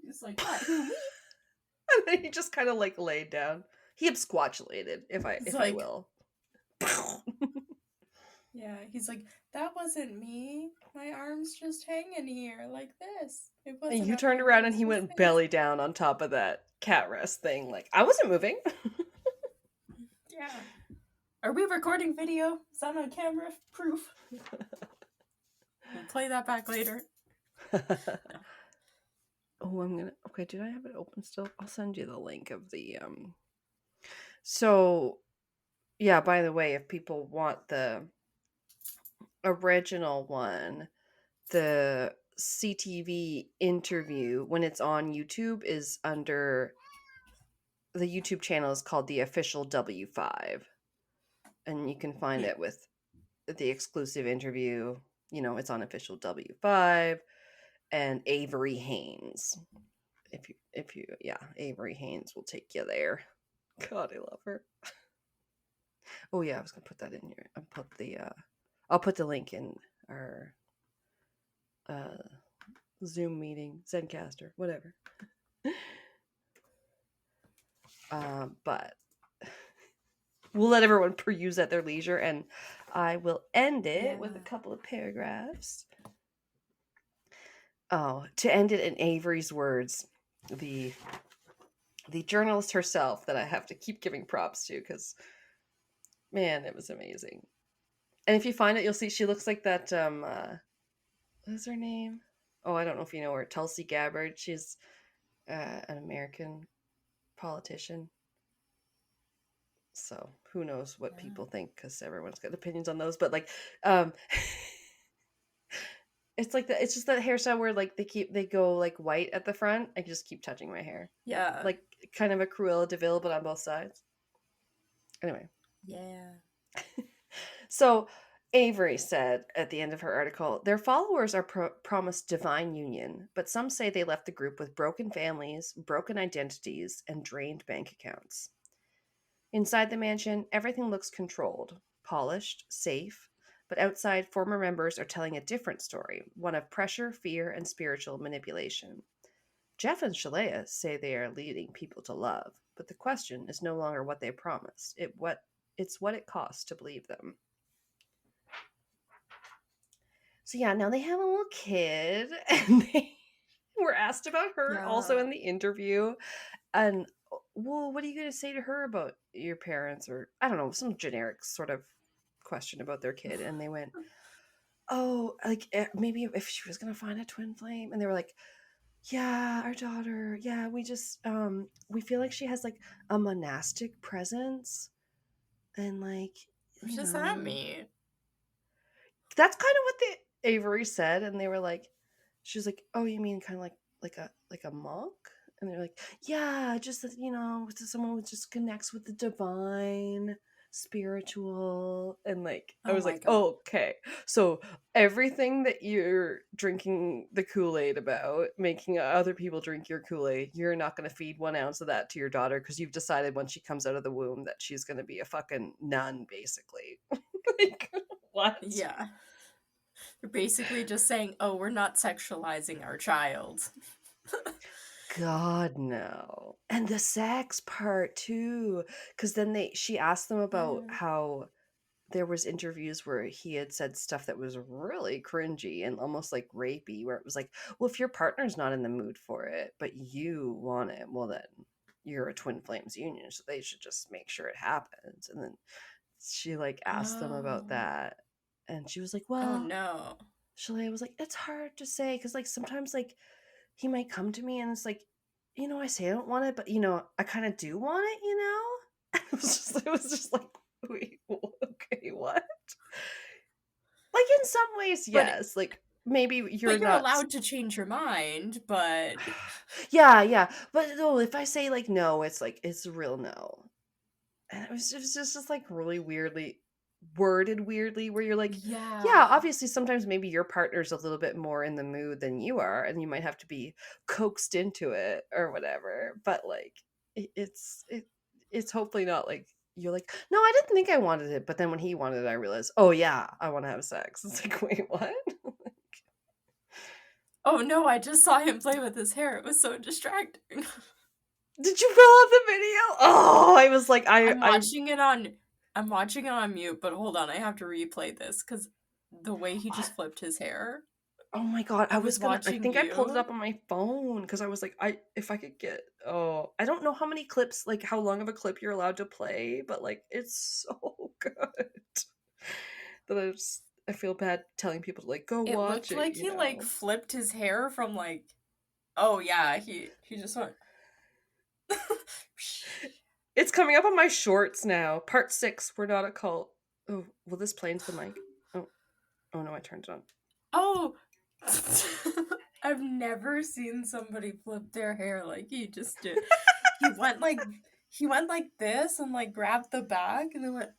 He's like, what? Who, me? And then he just kind of like laid down. He absquatulated, if I like, will. Yeah, he's like, that wasn't me. My arm's just hanging here like this. It wasn't. And you up turned here, around it and was he just went this." belly down on top of that cat rest thing. Like, I wasn't moving. Yeah. Are we recording video? Is that on camera? Proof. We'll play that back later. Oh, okay, did I have it open still? I'll send you the link of the So yeah, by the way, if people want the original one, the CTV interview, when it's on YouTube, is under the YouTube channel is called The Official W5. And you can find it with the exclusive interview. You know, it's on Official W5 and Avery Haynes. Yeah, Avery Haynes will take you there. God, I love her. Oh yeah, I was gonna put that in here. I'll put the link in our Zoom meeting, Zencaster, whatever. But we'll let everyone peruse at their leisure, and I will end it with a couple of paragraphs. Oh, to end it in Avery's words, the journalist herself that I have to keep giving props to, because man, it was amazing. And if you find it, you'll see she looks like that what's her name? Oh, I don't know if you know her. Tulsi Gabbard. She's an American politician. So who knows what people think, because everyone's got opinions on those. But like, it's like it's just that hairstyle where like they go like white at the front. I just keep touching my hair. Yeah. Like kind of a Cruella de Vil, but on both sides. Anyway. Yeah. So Avery said at the end of her article, their followers are promised divine union, but some say they left the group with broken families, broken identities, and drained bank accounts. Inside the mansion, everything looks controlled, polished, safe, but outside, former members are telling a different story, one of pressure, fear, and spiritual manipulation. Jeff and Shalea say they are leading people to love, but the question is no longer what they promised. It's what it costs to believe them. So yeah, now they have a little kid, and they were asked about her also in the interview. And well, what are you going to say to her about your parents, or I don't know, some generic sort of question about their kid? And they went, oh, like maybe if she was going to find a twin flame. And they were like, yeah, our daughter, yeah, we just we feel like she has like a monastic presence, and like, What does that mean? That's kind of what the Avery said, and they were like, she was like, oh, you mean kind of like a monk? And they're like, yeah, just that, someone who just connects with the divine, spiritual, and like, I was like, oh, okay, so everything that you're drinking the Kool-Aid about, making other people drink your Kool-Aid, you're not going to feed 1 ounce of that to your daughter, because you've decided when she comes out of the womb that she's going to be a fucking nun, basically. Like, what? Yeah. They're basically just saying, oh, we're not sexualizing our child. God, no. And the sex part too, because then she asked them about how there was interviews where he had said stuff that was really cringy and almost like rapey, where it was like, well, if your partner's not in the mood for it but you want it, well, then you're a twin flames union, so they should just make sure it happens. And then she like asked them about that, and she was like, well, oh no, Shalea was like, it's hard to say, because like sometimes like he might come to me and it's like, I say I don't want it, but I kind of do want it. It was just like, wait, okay, what? Like in some ways, But yes. Like maybe you're you're not. allowed to change your mind, but Yeah. But no, if I say like no, it's like it's a real no. And it was just like really worded weirdly, where you're like, yeah, yeah. obviously sometimes maybe your partner's a little bit more in the mood than you are, and you might have to be coaxed into it or whatever. But like it's hopefully not like you're like, no, I didn't think I wanted it, but then when he wanted it, I realized, oh yeah, I want to have sex. It's like, wait, what? Oh no, I just saw him play with his hair. It was so distracting. Did you fill out the video? Oh, I was like, I'm watching it on mute, but hold on, I have to replay this because the way he just flipped his hair. oh my god, I was I watching think I pulled it you. up on my phone because I was like, if I could get, I don't know how many clips, like how long of a clip you're allowed to play, but like it's so good that I feel bad telling people to like go It watch looked it, like he like flipped his hair from like, oh yeah, he just went. It's coming up on my shorts now. Part 6, we're not a cult. Oh, will this play into the mic? Oh no, I turned it on. Oh, I've never seen somebody flip their hair like he just did. He went like this and like grabbed the bag and then went.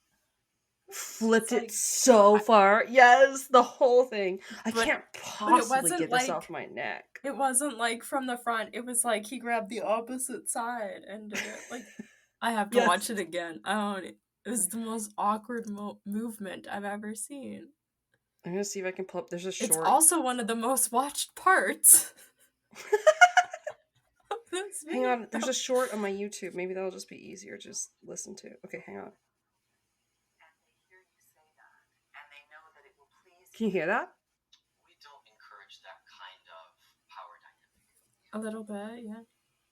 Flipped It's it like, so far. Yes, the whole thing. I but can't but it possibly wasn't get this like off my neck. it wasn't like from the front. It was like he grabbed the opposite side and did it. Like I have to Yes. watch it again. It was the most awkward movement I've ever seen. I'm gonna see if I can pull up. There's a It's short. also one of the most watched parts of this Hang on, video. there's a short on my YouTube. Maybe that'll just be easier to just listen to. Okay, hang on. Can you hear that? We don't encourage that kind of power dynamic. A little bit, yeah.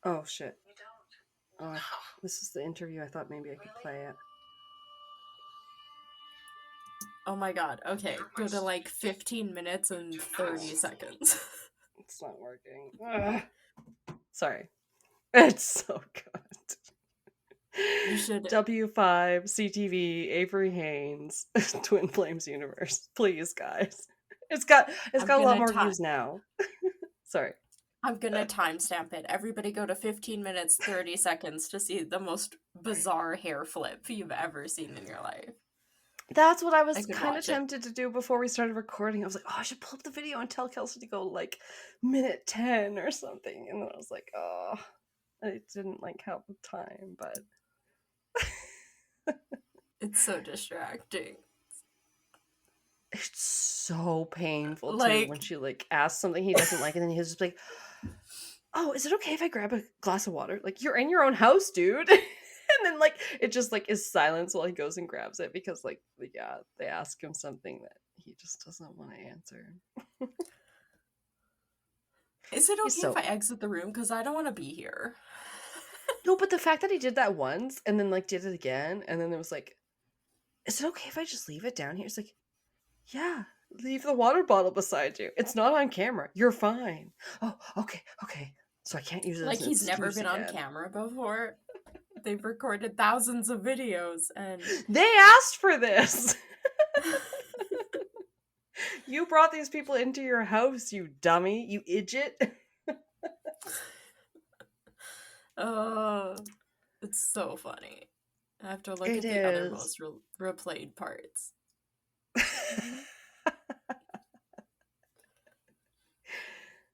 Oh shit. You don't. Oh, this is the interview. I thought maybe I could play it. Oh my god. Okay, go to like 15 minutes and 30 seconds. It's not working. Ugh. Sorry. It's so good. You should. W5, CTV, Avery Haynes, Twin Flames Universe. Please, guys. It's got a lot more views now. Sorry. I'm gonna timestamp it. Everybody go to 15 minutes, 30 seconds to see the most bizarre hair flip you've ever seen in your life. That's what I was could kind of watch it. tempted to do before we started recording. I was like, oh, I should pull up the video and tell Kelsey to go like minute 10 or something. And then I was like, oh, I didn't like have the time, but It's so distracting. it's so painful too Like- when she like asks something he doesn't like, and then he's just like, oh, is it okay if I grab a glass of water? Like, you're in your own house, dude. And then like it just like is silence while he goes and grabs it because like yeah, they ask him something that he just doesn't want to answer. Is it He's okay so- if I exit the room? Because I don't want to be here. No, but the fact that he did that once and then like did it again, and then it was like, is it okay if I just leave it down here? It's like, yeah, leave the water bottle beside you. It's not on camera. You're fine. Oh, okay. So I can't use it Like as an he's never excuse been on again. camera before. They've recorded thousands of videos and They asked for this. You brought these people into your house, you dummy, you idiot. oh, it's so funny. I have to look It at the other is. most replayed parts.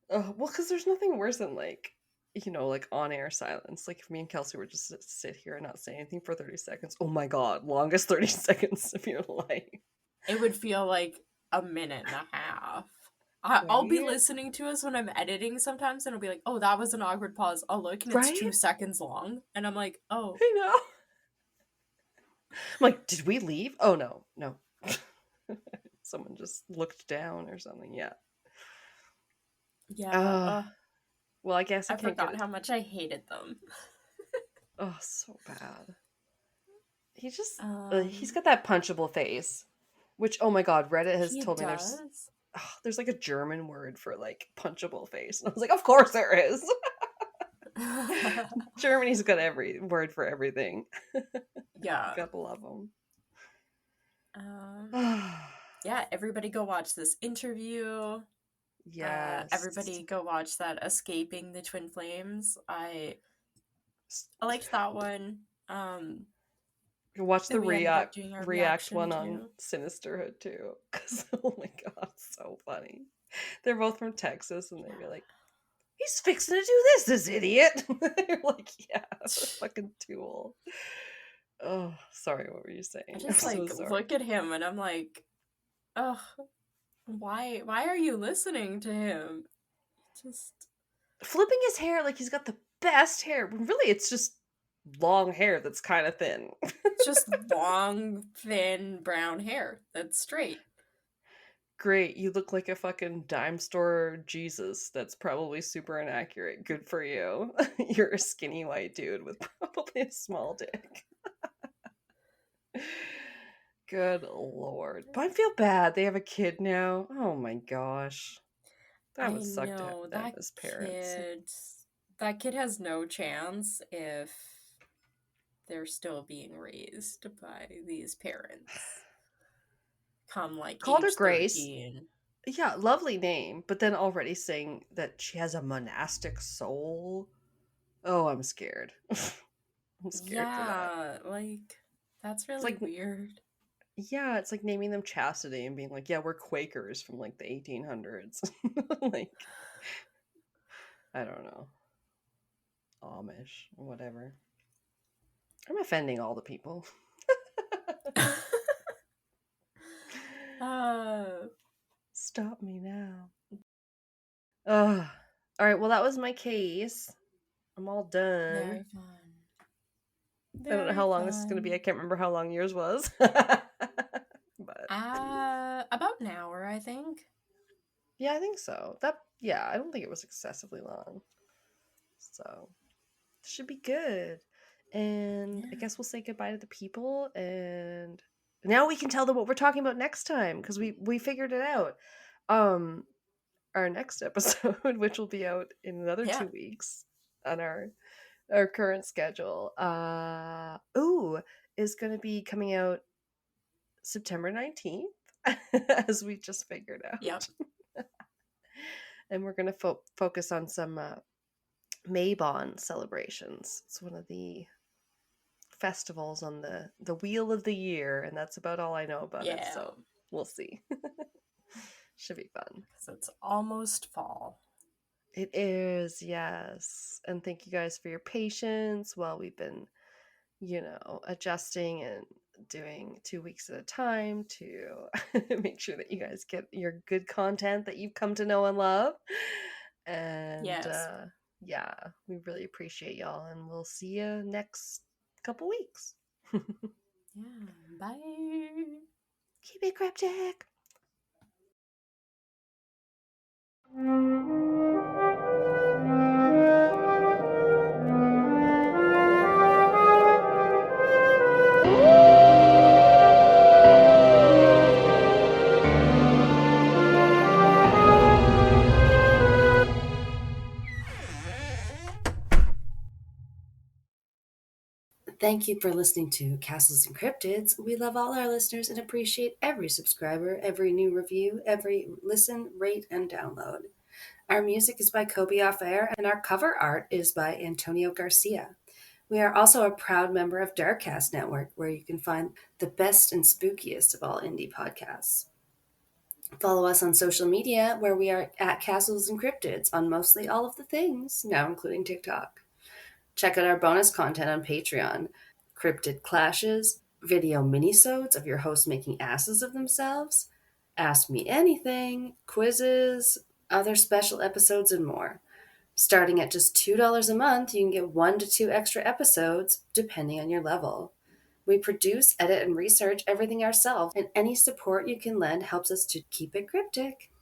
Well, because there's nothing worse than like, like on-air silence. Like if me and Kelsey were just sit here and not say anything for 30 seconds. Oh my god, longest 30 seconds of your life. It would feel like a minute and a half. I'll be Right? listening to us when I'm editing sometimes, and I'll be like, "Oh, that was an awkward pause." I'll look, and it's 2 Right? seconds long, and I'm like, "Oh, I know. I'm like, did we leave? Oh no. Someone just looked down or something. Yeah. yeah." Well, I guess I can't forgot get how much I hated them. Oh, so bad. He just he's Um, got that punchable face, which oh my god, Reddit has He told me does. there's like a German word for like punchable face, and I was like, of course there is. Germany's got every word for everything. Yeah. Gotta love them. Yeah, everybody go watch this interview. Yes. Everybody go watch that Escaping the Twin Flames. I liked that one. Watch the Then we ended up doing our react reaction one on to. Sinisterhood too, because oh my god, it's so funny. They're both from Texas, and they're like, "He's fixing to do this idiot." You're like, "Yeah, fucking tool." Oh, sorry. What were you saying? I just like I'm so sorry. look at him and I'm like, oh, why are you listening to him? Just Flipping his hair like he's got the best hair. Really, it's just long hair that's kind of thin. it's just long, thin brown hair that's straight. Great, you look like a fucking dime store Jesus. That's probably super inaccurate. Good for you. You're a skinny white dude with probably a small dick. Good lord. But I feel bad. They have a kid now. Oh my gosh. That would suck to have them as parents. That kid has no chance if they're still being raised by these parents. Come like Called her age Grace. 13. Yeah, lovely name. But then already saying that she has a monastic soul. Oh, I'm scared. I'm scared for that. Yeah, like that's really like- weird. Yeah, it's like naming them Chastity and being like, yeah, we're Quakers from like the 1800s. Like, I don't know. Amish or whatever. I'm offending all the people. Stop me now. All right, well, that was my case. I'm all done. Very fun. I don't know how long this is going to be. I can't remember how long yours was. But about an hour, I think. yeah, I think so. I don't think it was excessively long. So, should be good. And I guess we'll say goodbye to the people, and now we can tell them what we're talking about next time because we figured it out. Our next episode, which will be out in another 2 weeks on our current schedule, is going to be coming out September 19th, as we just figured out. Yep. And we're going to focus on some Maybon celebrations. It's one of the festivals on the wheel of the year, and that's about all I know about it, so we'll see. Should be fun. Because it's almost fall. It is, yes. And thank you guys for your patience while we've been, adjusting and doing 2 weeks at a time to make sure that you guys get your good content that you've come to know and love. And yeah, we really appreciate y'all, and we'll see you next couple weeks. Yeah, bye. Keep it cryptic. Thank you for listening to Castles and Cryptids. We love all our listeners and appreciate every subscriber, every new review, every listen, rate, and download. Our music is by Kobe Off Air, and our cover art is by Antonio Garcia. We are also a proud member of Darkcast Network, where you can find the best and spookiest of all indie podcasts. Follow us on social media, where we are at Castles and Cryptids on mostly all of the things, now including TikTok. Check out our bonus content on Patreon. Cryptid clashes, video minisodes of your hosts making asses of themselves, Ask Me Anything, quizzes, other special episodes, and more. Starting at just $2 a month, you can get 1 to 2 extra episodes, depending on your level. We produce, edit, and research everything ourselves, and any support you can lend helps us to keep it cryptic.